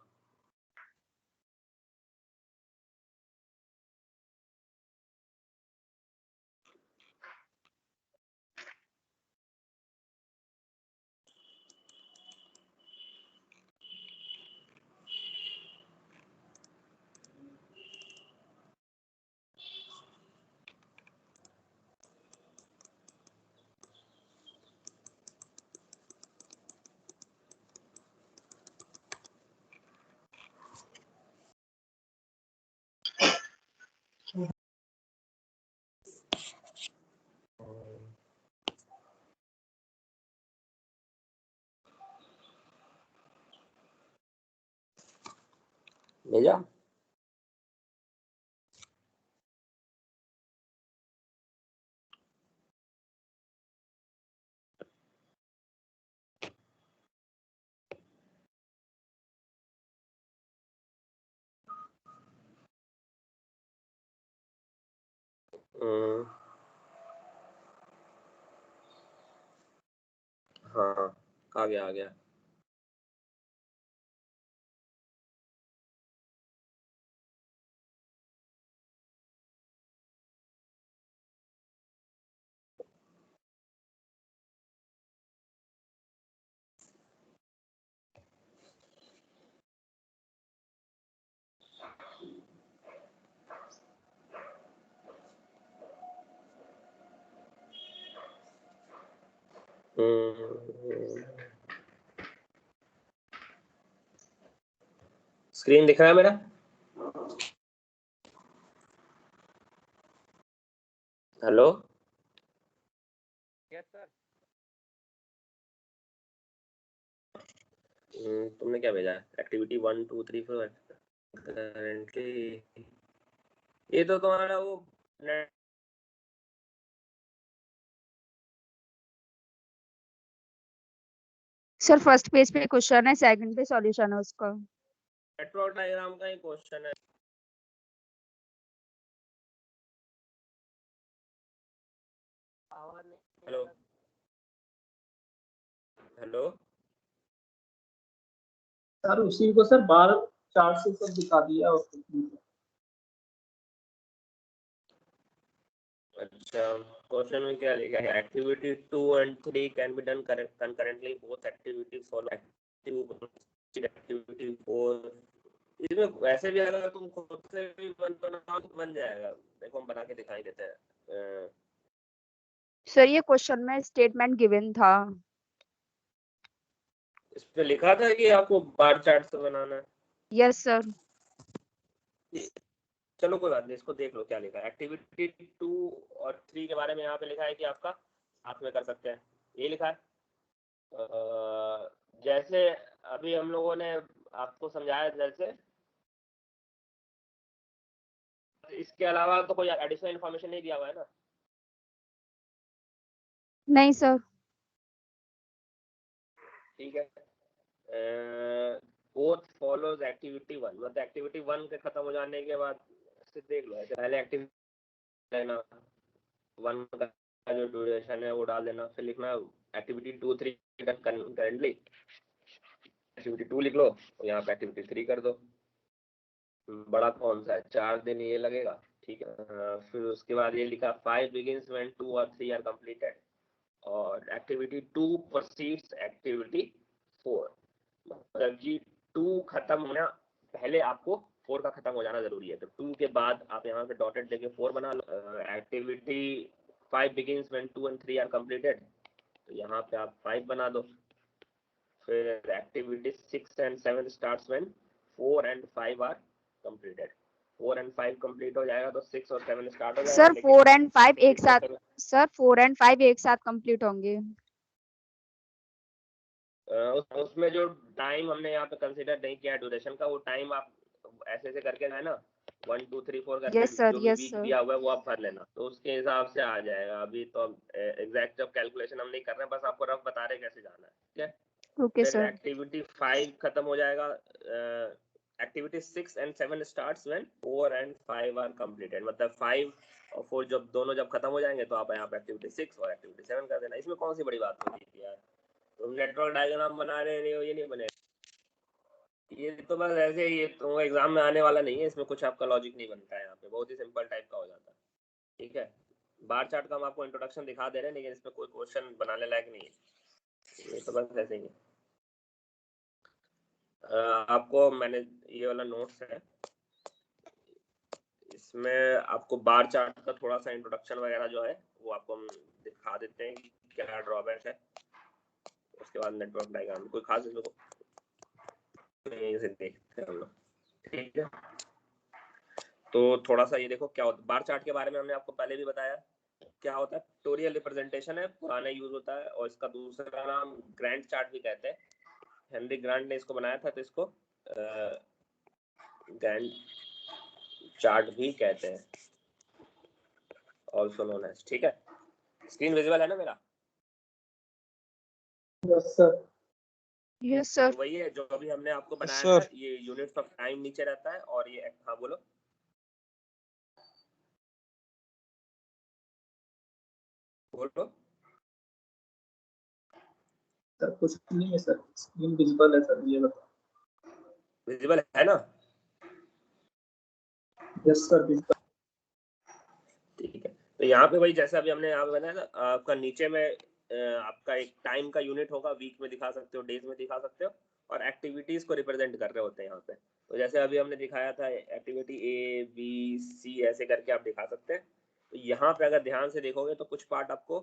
[SPEAKER 2] भेजा? हाँ आ गया आ गया। स्क्रीन दिख रहा है मेरा? Hello
[SPEAKER 4] yes sir.
[SPEAKER 2] तुमने क्या भेजा है? एक्टिविटी 1 2 3 4 करंटली ये तो तुम्हारा वो
[SPEAKER 3] सर फर्स्ट पेज पे क्वेश्चन है, सेकंड पे सॉल्यूशन है उसका।
[SPEAKER 2] नेटवर्क डायग्राम का ही क्वेश्चन है।
[SPEAKER 4] आवाज नहीं आ
[SPEAKER 2] हेलो
[SPEAKER 4] रहा।
[SPEAKER 2] हेलो
[SPEAKER 1] सर उसी को सर बार चार्ट से सब दिखा दिया और कुछ नहीं।
[SPEAKER 2] अच्छा, क्वेश्चन में क्या लिखा है? Activity 2 and 3 can be done concurrently, both activity follow activity 4। इसमें वैसे भी अगर तुम खुद से भी बनाओ तो बन जाएगा। देखो हम बना के दिखाई देते हैं।
[SPEAKER 3] सर ये क्वेश्चन में स्टेटमेंट गिवन था।
[SPEAKER 2] इस पे लिखा था कि आपको बार चार्ट से बनाना है।
[SPEAKER 3] Yes sir.
[SPEAKER 2] चलो कोई बात नहीं, इसको देख लो क्या लिखा है। एक्टिविटी 2 और 3 के बारे में यहाँ पे लिखा है कि आपका साथ में कर सकते हैं, ये लिखा है। जैसे अभी हम लोगों ने आपको समझाया, जैसे इसके अलावा तो कोई एडिशनल इन्फॉर्मेशन नहीं दिया हुआ है ना?
[SPEAKER 3] नहीं सर।
[SPEAKER 2] ठीक है। बोथ फॉलोज एक्टिविटी 1, मतलब एक्टिविटी 1 के खत्म हो जाने के बाद से देख लो, ऐसे पहले एक्टिविटी लेना 1 का जो ड्यूरेशन है वो डाल देना, फिर लिखना एक्टिविटी 2 3 करंटली, एक्टिविटी 2 लिख लो और यहाँ पे एक्टिविटी 3 कर दो। बड़ा कौन सा है, 4 दिन ये लगेगा, ठीक है। फिर उसके बाद ये लिखा 5 begins when 2 or 3 are completed, और एक्टिविटी 2 proceeds एक्टिविटी 4, मतलब कि 2 खत्म होना पहले आपको 4 का खत्म हो जाना जरूरी है, तो 2 के बाद आप यहाँ पे डॉटेड लेके 4 बना लो। Activity 5 begins when 2 and 3 are completed, तो यहाँ पे आप 5 बना दो। फिर activity 6 and 7 starts when 4 and 5 are completed, 4 and 5 complete हो जाएगा तो 6 और 7 स्टार्ट हो जाएगा।
[SPEAKER 3] सर 4 and 5 एक
[SPEAKER 2] 6 और
[SPEAKER 3] साथ,
[SPEAKER 2] 7
[SPEAKER 3] सर 4 and 5 एक साथ कंप्लीट होंगे।
[SPEAKER 2] उसमें जो टाइम हमने यहाँ पे कंसीडर नहीं किया ड्यूरेशन का, वो टाइम आप ऐसे ऐसे करके है ना 1 2 3 4 करके
[SPEAKER 3] यस सर,
[SPEAKER 2] जो भी
[SPEAKER 3] यस
[SPEAKER 2] वीक
[SPEAKER 3] सर।
[SPEAKER 2] दिया हुआ है वो आप भर लेना, तो उसके हिसाब से आ जाएगा। अभी तो एग्जैक्ट जब कैलकुलेशन हम नहीं कर रहे हैं, बस आपको रफ बता रहे कैसे जाना है, ठीक है।
[SPEAKER 3] ओके
[SPEAKER 2] फिर
[SPEAKER 3] सर।
[SPEAKER 2] एक्टिविटी 5 खत्म हो जाएगा, activity 6 and 7 starts when 4 and 5 are completed, मतलब 5 और 4 जब दोनों जब खत्म हो जाएंगे तो आप यहाँ पे एक्टिविटी 6 और एक्टिविटी 7 कर देना। इसमें कौन सी बड़ी बात होती है यार, तुम नेटवर्क डायग्राम बना रहे हो, ये नहीं बनेगा, ये तो बस ऐसे ही, ये तो एग्जाम में आने वाला नहीं है, इसमें कुछ आपका लॉजिक नहीं बनता है, यहाँ पे बहुत ही सिंपल टाइप का हो जाता है, ठीक है। बार चार्ट का हम आपको इंट्रोडक्शन दिखा दे रहे हैं, लेकिन इसमें कोई क्वेश्चन बनाने लायक नहीं है, ये तो बस ऐसे ही है। आपको मैंने ये वाला नोट्स है, इसमें आपको बार चार्ट का थोड़ा सा इंट्रोडक्शन वगैरह जो है वो आपको हम दिखा देते हैं कि क्या ड्रॉबैक है, उसके बाद नेटवर्क डायग्राम कोई खास इसमें नहीं से देखते हैं हम लोग, ठीक है। तो थोड़ा सा ये देखो क्या होता है बार चार्ट के बारे में, हमने आपको पहले भी बताया क्या होता है। पिक्टोरियल रिप्रेजेंटेशन है, पुराना यूज होता है, और इसका दूसरा नाम ग्रैंड चार्ट भी कहते हैं। हेनरी ग्रांट ने इसको बनाया था, तो इसको ग्रैंड चार्ट भी कहते हैं, ऑल्सो नोन एज, ठीक है। स्क्रीन विजिबल है ना मेरा?
[SPEAKER 1] Yes sir.
[SPEAKER 3] Yes sir.
[SPEAKER 2] वही है जो अभी हमने आपको बनाया
[SPEAKER 5] सर।
[SPEAKER 2] था, ये यूनिट्स ऑफ टाइम नीचे रहता है, और ये हाँ बोलो बोलो।
[SPEAKER 1] सर कुछ नहीं है सर, स्क्रीन विजिबल है सर, ये बताओ।
[SPEAKER 2] विजिबल है ना?
[SPEAKER 1] Yes sir visible.
[SPEAKER 2] ठीक है, तो यहाँ पे वही जैसे अभी हमने यहाँ पे बनाया ना, आपका नीचे में आपका एक टाइम का यूनिट होगा, वीक में दिखा सकते हो, डेज में दिखा सकते हो, और एक्टिविटीज को रिप्रेजेंट कर रहे होते हैं यहाँ पे। तो जैसे अभी हमने दिखाया था एक्टिविटी ए बी सी ऐसे करके आप दिखा सकते हैं। तो यहाँ पे अगर ध्यान से देखोगे तो कुछ पार्ट आपको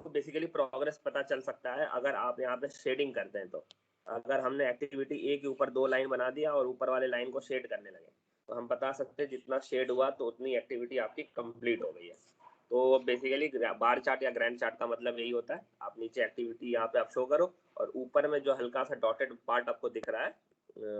[SPEAKER 2] बेसिकली प्रोग्रेस पता चल सकता है अगर आप यहाँ पे शेडिंग करते हैं। तो अगर हमने एक्टिविटी ए के ऊपर 2 लाइन बना दिया और ऊपर वाले लाइन को शेड करने लगे, तो हम बता सकते हैं जितना शेड हुआ तो उतनी एक्टिविटी आपकी कंप्लीट हो गई है। तो बेसिकली बार चार्ट या ग्रैंड चार्ट का मतलब यही होता है, आप नीचे एक्टिविटी यहाँ पे आप शो करो, और ऊपर में जो हल्का सा डॉटेड पार्ट आपको दिख रहा है,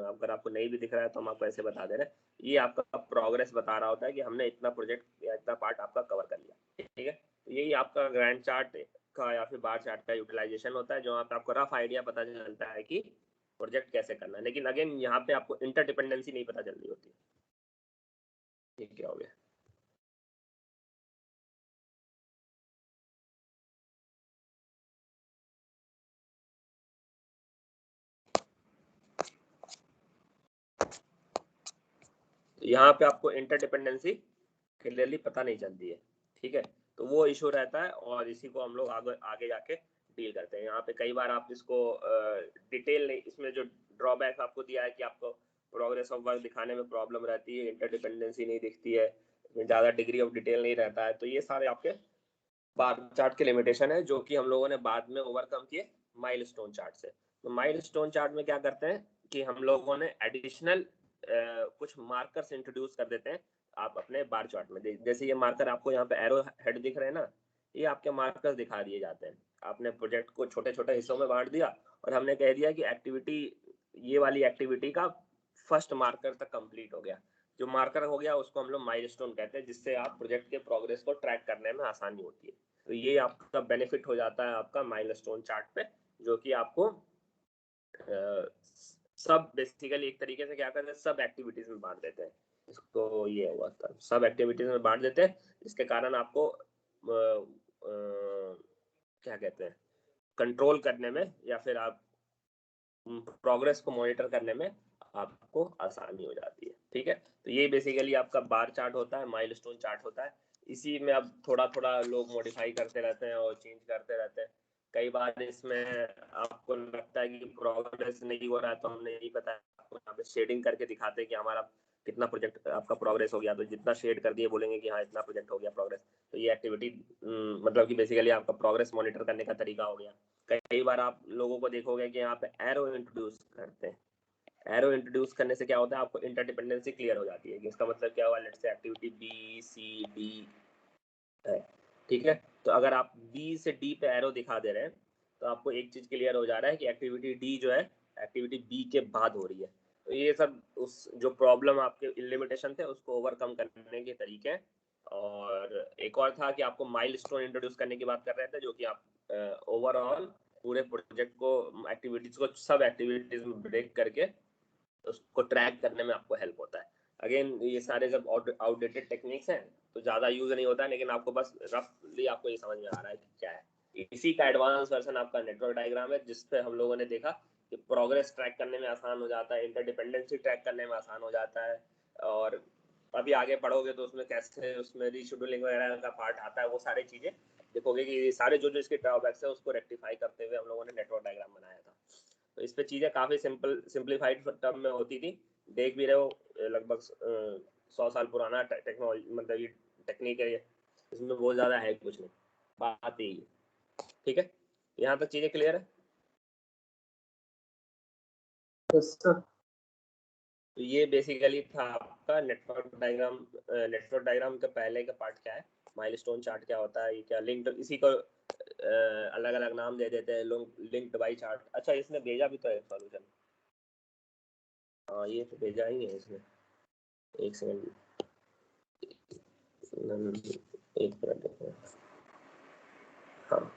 [SPEAKER 2] अगर आपको नहीं भी दिख रहा है तो हम आपको ऐसे बता दे रहे हैं, ये आपका प्रोग्रेस बता रहा होता है कि हमने इतना प्रोजेक्ट या इतना पार्ट आपका कवर कर लिया, ठीक है। तो यही आपका ग्रैंड चार्ट का या फिर बार चार्ट का यूटिलाइजेशन होता है, जहाँ पे आपको रफ आइडिया पता चलता है कि प्रोजेक्ट कैसे करना है। लेकिन अगेन यहाँ पे आपको इंटरडिपेंडेंसी नहीं पता चल रही होती है। ठीक क्या हो गया? यहाँ पे आपको इंटरडिपेंडेंसी क्लियरली पता नहीं चलती है। ठीक है, तो वो इशू रहता है और इसी को हम लोग आगे आगे जाके डील करते हैं। यहाँ पे कई बार आप इसको डिटेल नहीं, इसमें जो ड्रॉबैक आपको दिया है कि आपको प्रोग्रेस ऑफ वर्क दिखाने में प्रॉब्लम रहती है, इंटरडिपेंडेंसी नहीं दिखती है, ज़्यादा डिग्री ऑफ डिटेल नहीं रहता है, तो ये सारे आपके बार चार्ट के लिमिटेशन है जो कि हम लोगों ने बाद में ओवरकम किए माइलस्टोन चार्ट से। तो माइलस्टोन चार्ट में क्या करते हैं कि हम लोगों ने एडिशनल कुछ मार्कर्स इंट्रोड्यूस कर देते हैं आप अपने बार चार्ट में। जैसे ये मार्कर आपको यहाँ पे एरो हेड दिख रहे हैं ना, ये आपके मार्कर्स दिखा दिए जाते हैं। आपने प्रोजेक्ट को छोटे छोटे हिस्सों में बांट दिया और हमने कह दिया कि एक्टिविटी, ये वाली एक्टिविटी का फर्स्ट मार्कर तक कंप्लीट हो गया। जो मार्कर हो गया उसको हम लोग माइलस्टोन कहते हैं, जिससे आप प्रोजेक्ट के प्रोग्रेस को ट्रैक करने में आसानी होती है। तो ये आपका बेनिफिट हो जाता है आपका माइलस्टोन चार्ट पे, जो कि आपको सब बेसिकली एक तरीके से क्या करते हैं, सब एक्टिविटीज में बांट देते हैं इसको। ये हुआ था, सब एक्टिविटीज में बांट देते हैं, जिसके कारण आपको क्या कहते हैं, कंट्रोल करने में या फिर आप प्रोग्रेस को मॉनिटर करने में आपको आसानी हो जाती है। ठीक है, तो ये बेसिकली आपका बार चार्ट होता है, माइलस्टोन चार्ट होता है। इसी में अब थोड़ा थोड़ा लोग मॉडिफाई करते रहते हैं और चेंज करते रहते हैं। कई बार इसमें आपको लगता है कि प्रोग्रेस नहीं हो रहा है, तो हमने यही बताया आपको, यहाँ पे शेडिंग करके दिखाते हैं कि हमारा कितना प्रोजेक्ट आपका प्रोग्रेस हो गया। तो जितना शेड कर दिए बोलेंगे कि हाँ इतना प्रोजेक्ट हो गया प्रोग्रेस। तो ये एक्टिविटी मतलब कि बेसिकली आपका प्रोग्रेस मॉनिटर करने का तरीका हो गया। कई बार आप लोगों को देखोगे कि यहाँ पे एरो इंट्रोड्यूस करते हैं। एरो इंट्रोड्यूस करने से क्या होता है, आपको इंटरडिपेंडेंसी क्लियर हो जाती है कि इसका मतलब क्या हुआ, let's say activity B C D है। ठीक है, तो अगर आप बी से डी पे एरो दिखा दे रहे हैं तो आपको एक चीज क्लियर हो जा रहा है कि एक्टिविटी डी जो है एक्टिविटी बी के बाद हो रही है। तो ये सब उस जो प्रॉब्लम आपके लिमिटेशन थे उसको ओवरकम करने के तरीके हैं। और एक और था कि आपको माइलस्टोन इंट्रोड्यूस करने की बात कर रहे थे, जो कि आप ओवरऑल पूरे प्रोजेक्ट को एक्टिविटीज को सब एक्टिविटीज में ब्रेक करके उसको ट्रैक करने में आपको हेल्प होता है। अगेन ये सारे जब आउटडेटेड टेक्निक्स हैं तो ज़्यादा यूज नहीं होता है, लेकिन आपको बस रफली आपको ये समझ में आ रहा है कि क्या है। इसी का एडवांस वर्जन आपका नेटवर्क डायग्राम है, जिसपे हम लोगों ने देखा कि प्रोग्रेस ट्रैक करने में आसान हो जाता है, इंटरडिपेंडेंसी ट्रैक करने में आसान हो जाता है। और अभी आगे पढ़ोगे तो उसमें कैसे उसमें रीशेड्यूलिंग वगैरह का पार्ट आता है, वो सारी चीज़ें देखोगे कि सारे जो जो इसके ड्रॉबैक्स है उसको रेक्टिफाई करते हुए हम लोगों ने नेटवर्क डायग्राम बनाया था। तो इस पे चीज़ें काफ़ी सिंप्लीफाइड टर्म में होती थी। देख भी रहे हो लगभग 100 साल पुराना टेक्नोलॉजी, मतलब ये टेक्निक है, इसमें बहुत ज़्यादा है कुछ नहीं, बात यही है। ठीक है, यहाँ तक चीज़ें क्लियर है?
[SPEAKER 1] Yes sir.
[SPEAKER 2] तो ये बेसिकली था आपका नेटवर्क डायग्राम। नेटवर्क डायग्राम का पहले का पार्ट क्या है, माइलस्टोन चार्ट क्या होता है, ये क्या लिंक्ड, इसी को अलग अलग नाम दे देते हैं लोग, लिंक्ड बाई चार्ट। अच्छा इसने भेजा भी तो है सॉल्यूशन, हाँ ये तो भेजा ही है इसने, एक सेकंड एक मिनट देखो। हाँ,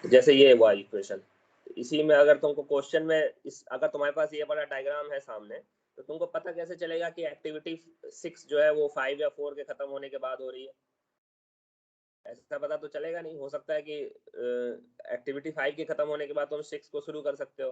[SPEAKER 2] जैसे ये हुआ इक्वेशन, इसी में अगर तुमको क्वेश्चन में अगर तुम्हारे पास ये बड़ा डायग्राम है सामने, तो तुमको पता कैसे चलेगा कि एक्टिविटी 6 जो है वो 5 या 4 के खत्म होने के बाद हो रही है? ऐसा पता तो चलेगा नहीं। हो सकता है कि एक्टिविटी 5 के खत्म होने के बाद तुम 6 को शुरू कर सकते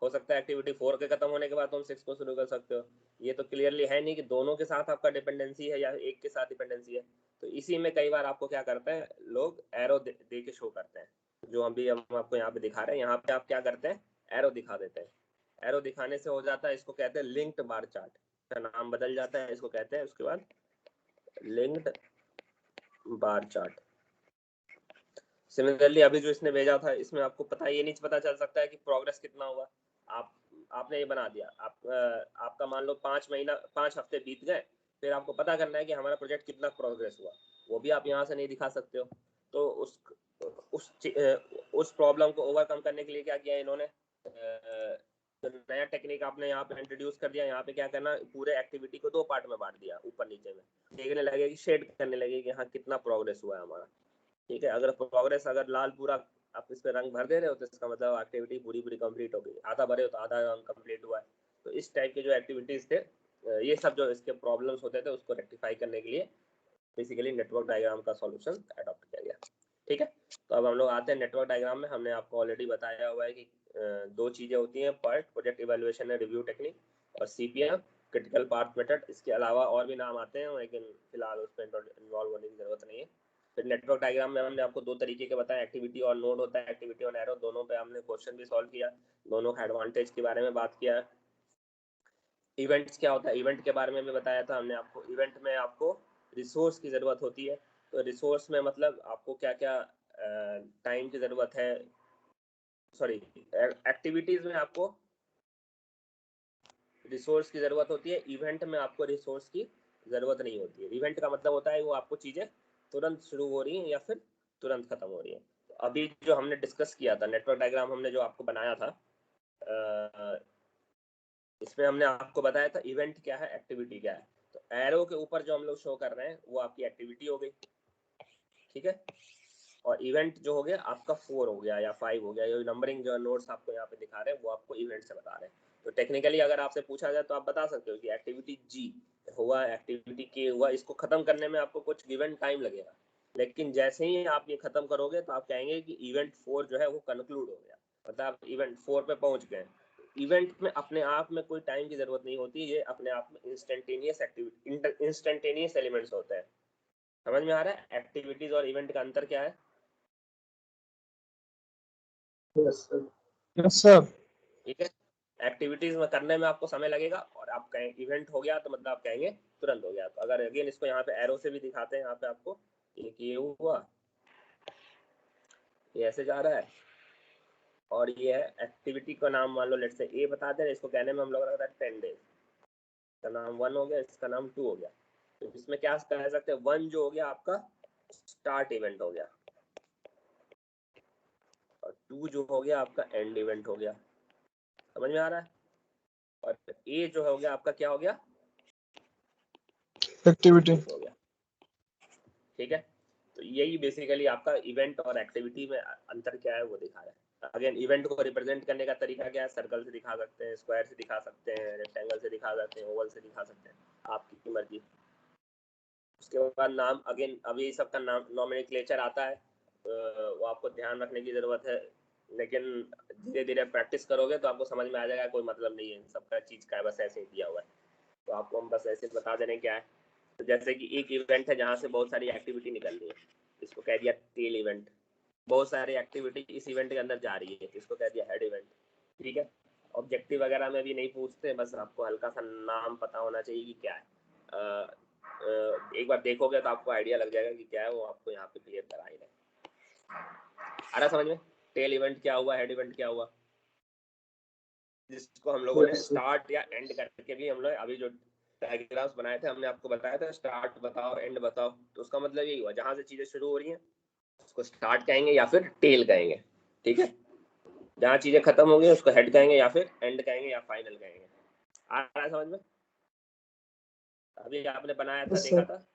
[SPEAKER 2] हो सकता है एक्टिविटी 4 के खत्म होने के बाद तुम 6 को शुरू कर सकते हो। ये तो क्लियरली है नहीं कि दोनों के साथ आपका डिपेंडेंसी है या एक के साथ डिपेंडेंसी है। तो इसी में कई बार आपको क्या करते हैं लोग, एरो दे के शो करते हैं, जो अभी हम आपको यहाँ पे दिखा रहे हैं। यहाँ पे आप क्या करते हैं, एरो दिखा देते हैं। एरो दिखाने से हो जाता है, इसको कहते हैं लिंक्ड बार चार्ट, का नाम बदल जाता है, इसको कहते हैं उसके बाद लिंक्ड बार चार्ट। सिमिलरली अभी जो इसने भेजा था इसमें आपको ये नहीं पता चल सकता है कि प्रोग्रेस कितना हुआ। आपने ये बना दिया, आपका मान लो 5 हफ्ते बीत गए, फिर आपको पता करना है कि हमारा प्रोजेक्ट कितना प्रोग्रेस हुआ, वो भी आप यहाँ से नहीं दिखा सकते हो। तो उस प्रॉब्लम को ओवरकम करने के लिए क्या किया इन्होंने, तो नया टेक्निक आपने यहाँ पे इंट्रोड्यूस कर दिया। यहाँ पे क्या करना, पूरे एक्टिविटी को 2 पार्ट में बांट दिया, ऊपर नीचे में देखने लगे कि शेड करने लगे कि हाँ कितना प्रोग्रेस हुआ है हमारा। ठीक है। अगर प्रोग्रेस अगर लाल पूरा आप इस पे रंग भर दे रहे हो तो इसका मतलब एक्टिविटी पूरी पूरी कंप्लीट हो गई, आधा भरे हो तो आधा रंग कंप्लीट हुआ है। तो इस टाइप के जो एक्टिविटीज थे, ये सब जो इसके प्रॉब्लम्स होते थे उसको रेक्टिफाई करने के लिए बेसिकली नेटवर्क डायग्राम का सॉल्यूशन अडॉप्ट किया गया। ठीक है, तो अब हम लोग आते हैं नेटवर्क डायग्राम में। हमने आपको ऑलरेडी बताया हुआ है कि दो चीजें होती हैं, PERT project evaluation and review technique, और CPM क्रिटिकल पाथ मेथड। इसके अलावा और भी नाम आते हैं लेकिन फिलहाल उस पर इन्वॉल्व होने की जरूरत नहीं है। फिर नेटवर्क डायग्राम में हमने आपको दो तरीके के बताया, एक्टिविटी और नोड होता है, एक्टिविटी और एरो, दोनों पे हमने क्वेश्चन भी सॉल्व किया, दोनों का एडवांटेज के बारे में बात किया। इवेंट्स क्या होता है, इवेंट के बारे में भी बताया था हमने आपको। इवेंट में आपको रिसोर्स की ज़रूरत होती है, तो रिसोर्स में मतलब आपको क्या क्या टाइम की ज़रूरत है, सॉरी एक्टिविटीज़ में आपको रिसोर्स की ज़रूरत होती है, इवेंट में आपको रिसोर्स की ज़रूरत नहीं होती है। इवेंट का मतलब होता है वो आपको चीज़ें तुरंत शुरू हो रही हैं या फिर तुरंत ख़त्म हो रही हैं। तो अभी जो हमने डिस्कस किया था नेटवर्क डायग्राम, हमने जो आपको बनाया था, इसमें हमने आपको बताया था इवेंट क्या है, एक्टिविटी क्या है। तो एरो के ऊपर जो हम लोग शो कर रहे हैं वो आपकी एक्टिविटी हो गई, ठीक है, और इवेंट जो हो गया आपका 4 हो गया या 5 हो गया। ये नंबरिंग जो नोट्स आपको यहाँ पे दिखा रहे हैं वो आपको इवेंट से बता रहे हैं। तो टेक्निकली अगर आपसे पूछा जाए तो आप बता सकते हो कि एक्टिविटी जी हुआ, एक्टिविटी के हुआ, इसको खत्म करने में आपको कुछ गिवन टाइम लगेगा, लेकिन जैसे ही आप ये खत्म करोगे तो आप कहेंगे कि इवेंट 4 जो है वो कंक्लूड हो गया, मतलब आप इवेंट 4 पे पहुंच गए। इवेंट में अपने आप में कोई टाइम की जरूरत नहीं होती, ये अपने आप में इंस्टेंटेनियस एक्टिविटी, इंस्टेंटेनियस एलिमेंट्स होते हैं। समझ में आ रहा है एक्टिविटीज और इवेंट का अंतर क्या है?
[SPEAKER 1] Yes sir.
[SPEAKER 5] Yes sir.
[SPEAKER 2] ठीक है, एक्टिविटीज में करने में आपको समय लगेगा, और आप कहें इवेंट हो गया तो मतलब आप कहेंगे तुरंत हो गया। तो अगर अगेन इसको यहाँ पे एरो से भी दिखाते हैं, यहाँ पे आपको ये हुआ, ये ऐसे जा रहा है, और ये है एक्टिविटी का नाम, मान लो लेट्स से ए बता दें, इसको कहने में हम लोग लगता है 10 डेज। इसका नाम 1 हो गया, इसका नाम 2 हो गया। तो इसमें क्या कह सकते हैं, 1 जो हो गया आपका स्टार्ट इवेंट हो गया, और 2 जो हो गया आपका एंड इवेंट हो गया। समझ में आ रहा है? और ए जो हो गया आपका क्या हो गया,
[SPEAKER 5] एक्टिविटी
[SPEAKER 2] हो गया। ठीक है, तो यही बेसिकली आपका इवेंट और एक्टिविटी में अंतर क्या है वो दिखा रहा है। अगेन इवेंट को रिप्रेजेंट करने का तरीका क्या है, सर्कल से दिखा सकते हैं, स्क्वायर से दिखा सकते हैं, रेक्टेंगल से दिखा सकते हैं, ओवल से दिखा सकते हैं, आपकी मर्जी। उसके बाद नाम, अगेन अभी सबका नाम नॉमेनक्लेचर आता है, वो आपको ध्यान रखने की ज़रूरत है, लेकिन धीरे धीरे प्रैक्टिस करोगे तो आपको समझ में आ जाएगा, कोई मतलब नहीं है सबका चीज़ का, बस ऐसे ही दिया हुआ है। तो आपको हम बस ऐसे बता दे रहे हैं क्या है। तो जैसे कि एक इवेंट है जहाँ से बहुत सारी एक्टिविटी निकल रही है, इसको कह दिया टेल इवेंट। बहुत सारी एक्टिविटी इस इवेंट के अंदर जा रही है, इसको कह दिया हेड इवेंट। ठीक है, ऑब्जेक्टिव वगैरह में भी नहीं पूछते, बस आपको हल्का सा नाम पता होना चाहिए कि क्या है। एक बार देखोगे तो आपको आइडिया लग जाएगा कि क्या है, वो आपको यहाँ पे क्लियर करा ही रहे। आ रहा समझ में? टेल इवेंट क्या हुआ, हेड इवेंट क्या हुआ, जिसको हम लोगों ने
[SPEAKER 1] Yes, sir.
[SPEAKER 2] स्टार्ट या एंड करके भी हम लोग अभी जो डायग्राम्स बनाए थे, हमने आपको बताया था स्टार्ट बताओ एंड बताओ। तो उसका मतलब यही हुआ, जहां से चीजें शुरू हो रही हैं उसको स्टार्ट कहेंगे या फिर टेल कहेंगे। ठीक है, जहां चीजें खत्म हो गई उसको हेड कहेंगे या फिर एंड कहेंगे या फाइनल कहेंगे। आ रहा है समझ में? अभी आपने बनाया था,
[SPEAKER 1] Yes,
[SPEAKER 2] देखा
[SPEAKER 1] sir.
[SPEAKER 2] था,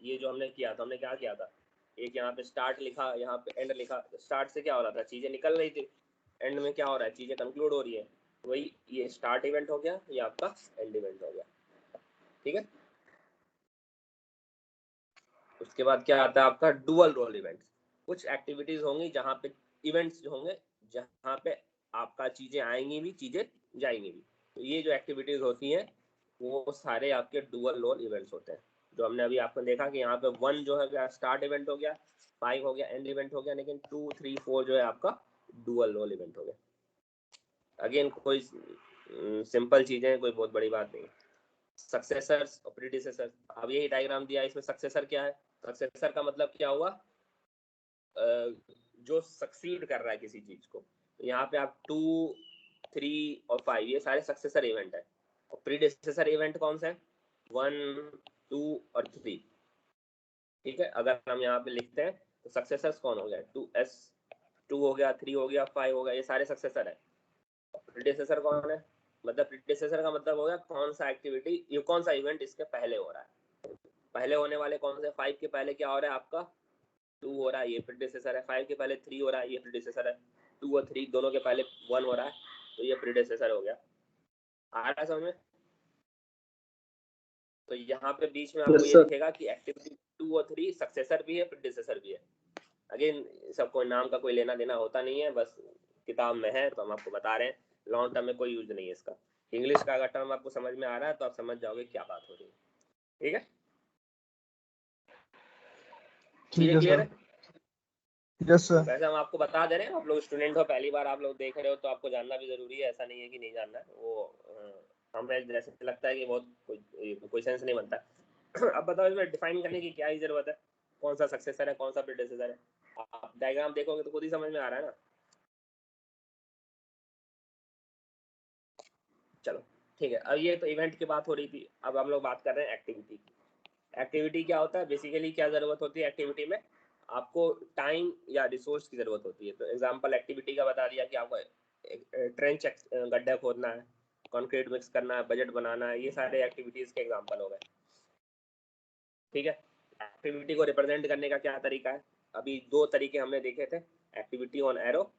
[SPEAKER 2] ये जो हमने किया था, हमने क्या किया था, एक यहाँ पे स्टार्ट लिखा, यहाँ पे एंड लिखा। स्टार्ट से क्या हो रहा था, चीजें निकल रही थी, एंड में क्या हो रहा है, चीजें कंक्लूड हो रही है। वही ये स्टार्ट इवेंट हो गया, ये आपका एंड इवेंट हो गया। ठीक है, उसके बाद क्या आता है आपका डुअल रोल इवेंट्स। कुछ एक्टिविटीज होंगी जहाँ पे इवेंट्स जो होंगे, जहाँ पे आपका चीजें आएंगी भी, चीजें जाएंगी भी। तो ये जो एक्टिविटीज होती हैं वो सारे आपके डुअल रोल इवेंट्स होते हैं। जो हमने अभी आपको देखा कि यहाँ पे 1 जो है स्टार्ट इवेंट हो गया, 5 हो गया एंड इवेंट हो गया, लेकिन 2, 3, 4 जो है आपका डुअल रोल इवेंट हो गया। अगेन कोई सिंपल चीजें, कोई बहुत बड़ी बात नहीं। सक्सेसर्स और प्रीडिसेसर, अब यही डायग्राम दिया है, इसमें सक्सेसर क्या है, सक्सेसर का मतलब क्या हुआ, जो सक्सीड कर रहा है किसी चीज को। तो यहाँ पे आप 2, 3 और 5 ये सारे सक्सेसर इवेंट है। और प्रीडिसेसर इवेंट कौन सा है, 1, 2 और 3। ठीक है, अगर हम यहाँ पे लिखते हैं तो सक्सेसर्स कौन हो गया, 2 हो गया, 3 हो गया, 5 हो गया, ये सारे सक्सेसर है। प्रीडिसेसर कौन है, मतलब प्रीडिसेसर का मतलब हो गया कौन सा एक्टिविटी, ये कौन सा इवेंट इसके पहले हो रहा है। पहले होने वाले कौन से, 5 के पहले क्या हो रहा है आपका 2 हो रहा है, ये प्रीडिसेसर है। 5 के पहले 3 हो रहा है, ये प्रीडिसेसर है। 2 और 3 दोनों के पहले 1 हो रहा है, तो ये प्रीडिसेसर हो गया। आ रहा है समझ में? तो यहाँ पे बीच में आपको ये दिखेगा कि एक्टिविटी 2 और 3 सक्सेसर भी है, प्रीडिसेसर भी है। अगेन सबको नाम का कोई लेना देना होता नहीं है, बस किताब में है तो हम आपको बता रहे हैं। लॉन्ग टर्म में कोई यूज नहीं है इसका। इंग्लिश का अगर टर्म आपको समझ में आ रहा है तो आप समझ जाओगे क्या बात हो रही है। ठीक है, चीजें क्लियर है?
[SPEAKER 5] Yes sir.
[SPEAKER 2] वैसे हम आपको बता दे रहे हैं, आप लोग स्टूडेंट हो, पहली बार आप लोग देख रहे हो तो आपको जानना भी जरूरी है, ऐसा नहीं है कि नहीं जानना है। वो हमें जैसे लगता है कि बहुत कोई सेंस नहीं बनता। अब बताओ इसमें डिफाइन करने की क्या ही जरूरत है, कौन सा सक्सेसर है कौन सा प्रीडिसेसर है। आप डायग्राम देखोगे तो खुद ही समझ में आ रहा है ना। चलो ठीक है, अब ये तो इवेंट की बात हो रही थी, अब हम लोग बात कर रहे हैं एक्टिविटी की। एक्टिविटी क्या होता है, बेसिकली क्या जरूरत होती है एक्टिविटी में, आपको टाइम या रिसोर्स की जरूरत होती है। तो एग्जांपल एक्टिविटी का बता दिया कि आपको ट्रेंच गड्ढा खोदना है, कंक्रीट मिक्स करना है, बजट बनाना है, ये सारे एक्टिविटीज के एग्जांपल हो गए। ठीक है, एक्टिविटी को रिप्रेजेंट करने का क्या तरीका है, अभी 2 तरीके हमने देखे थे, एक्टिविटी ऑन एरो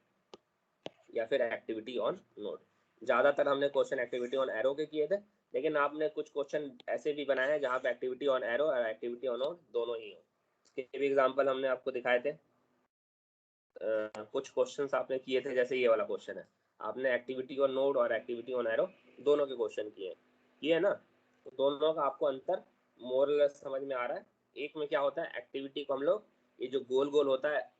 [SPEAKER 2] या फिर एक्टिविटी ऑन नोड। ज्यादातर हमने क्वेश्चन एक्टिविटी ऑन एरो के किए थे, लेकिन आपने कुछ क्वेश्चन ऐसे भी बनाए हैं जहाँ पे एक्टिविटी ऑन एरो और एक्टिविटी ऑन नोड दोनों ही हो। इसके भी एग्जांपल हमने आपको दिखाए थे। कुछ क्वेश्चंस आपने किए थे, जैसे ये वाला क्वेश्चन है, आपने एक्टिविटी ऑन नोड और एक्टिविटी ऑन एरो दोनों के क्वेश्चन किए ना। तो दोनों का आपको अंतर मोरलेस समझ में आ रहा है। एक में क्या होता है, एक्टिविटी को हम लोग ये जो गोल गोल होता है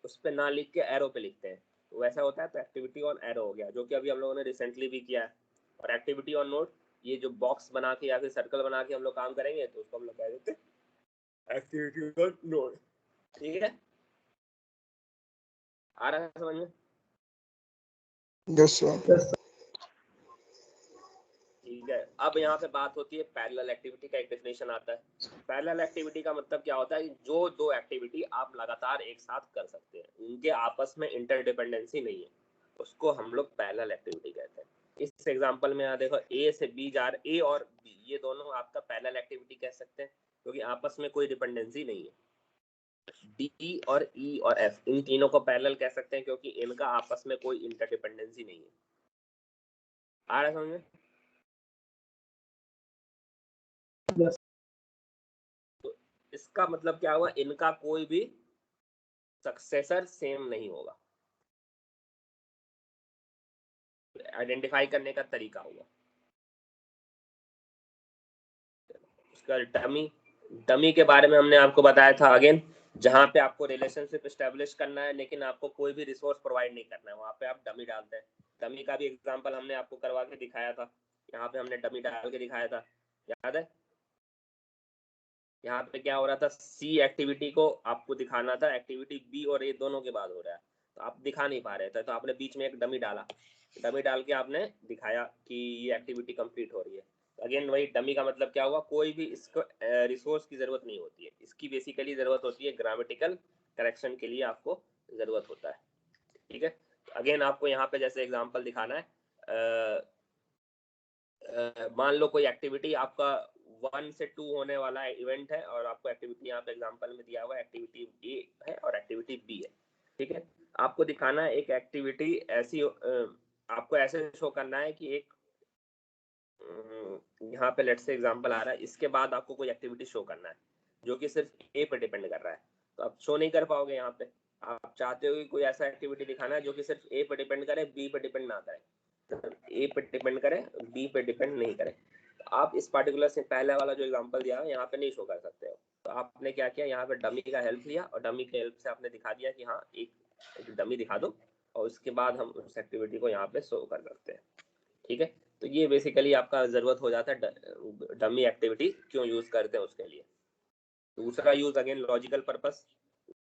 [SPEAKER 2] उस पर ना लिख के एरो पे लिखते हैं, तो वैसा होता है। तो एक्टिविटी ऑन एरो हो गया, जो कि अभी हम लोगों ने रिसेंटली भी किया है। और एक्टिविटी ऑन नोड, ये जो बॉक्स बना के या फिर सर्कल बना के हम लोग काम करेंगे तो उसको हम लोग कह देते हैं एक्टिविटी ऑन नोड। ठीक है, आ रहा है समझ में?
[SPEAKER 5] Yes sir.
[SPEAKER 2] ठीक है, अब यहाँ पे बात होती है पैरेलल एक्टिविटी का। एक डेफिनेशन आता है। पैरेलल एक्टिविटी का मतलब क्या होता है, जो 2 एक्टिविटी आप लगातार एक साथ कर सकते हैं, उनके आपस में इंटरडिपेंडेंसी नहीं है, उसको हम लोग पैरेलल एक्टिविटी कहते हैं। इस एग्जांपल में यहाँ देखो, ए से बी जा रहे, ए और बी ये दोनों आपका पैरेलल एक्टिविटी कह सकते हैं, क्योंकि आपस में कोई डिपेंडेंसी नहीं है। डी और ई और एफ, इन तीनों को पैरेलल कह सकते हैं क्योंकि इनका आपस में कोई इंटरडिपेंडेंसी नहीं है। आ रहा है समझ में? तो इसका मतलब क्या हुआ, इनका कोई भी सक्सेसर सेम नहीं होगा। आइडेंटिफाई करने का तरीका हुआ। उसका डमी के बारे में हमने आपको बताया था। अगेन, जहां पे आपको रिलेशनशिप एस्टेब्लिश करना है लेकिन आपको कोई भी रिसोर्स प्रोवाइड नहीं करना है, वहां पे आप डमी डालते हैं। डमी का भी एग्जांपल हमने आपको करवा के दिखाया था, यहाँ पे हमने डमी डाल के दिखाया था, याद है? यहाँ पे क्या हो रहा था, सी एक्टिविटी को आपको दिखाना था, एक्टिविटी बी और ए दोनों के बाद हो रहा है, तो आप दिखा नहीं पा रहे थे, तो आपने बीच में एक डमी डाला, डमी डाल के आपने दिखाया कि ये एक्टिविटी कंप्लीट हो रही है। अगेन वही डमी का मतलब क्या हुआ, कोई भी इसको रिसोर्स की जरूरत नहीं होती है, इसकी बेसिकली जरूरत होती है ग्रामेटिकल करेक्शन के लिए आपको जरूरत होता है। ठीक है, अगेन आपको यहाँ पे जैसे एग्जांपल दिखाना है, मान लो कोई एक्टिविटी आपका 1 से 2 होने वाला इवेंट है, और आपको एक्टिविटी यहाँ पे एग्जांपल में दिया हुआ एक्टिविटी ए है और एक्टिविटी बी है। ठीक है, आपको दिखाना है एक एक्टिविटी ऐसी, आपको ऐसे शो करना है कि एक यहाँ पे लेट्स से एग्जांपल आ रहा है, इसके बाद आपको कोई एक्टिविटी शो करना है जो कि सिर्फ ए पे डिपेंड कर रहा है, तो आप शो नहीं कर पाओगे। यहाँ पे आप चाहते हो कि कोई ऐसा एक्टिविटी दिखाना है जो कि सिर्फ ए पे डिपेंड करे, बी पे डिपेंड ना करे, ए पे डिपेंड करे, बी पे डिपेंड नहीं करे। तो आप इस पार्टिकुलर से पहले वाला जो एग्जांपल दिया है यहाँ पे नहीं शो कर सकते हो। तो आपने क्या किया, यहाँ पे डमी का हेल्प लिया और डमी के हेल्प से आपने दिखा दिया कि हाँ एक डमी दिखा दो, और उसके बाद हम उस एक्टिविटी को यहाँ पे शो कर सकते हैं। ठीक है, तो ये बेसिकली आपका जरूरत हो जाता है डमी एक्टिविटी क्यों यूज करते हैं उसके लिए। दूसरा use again logical purpose.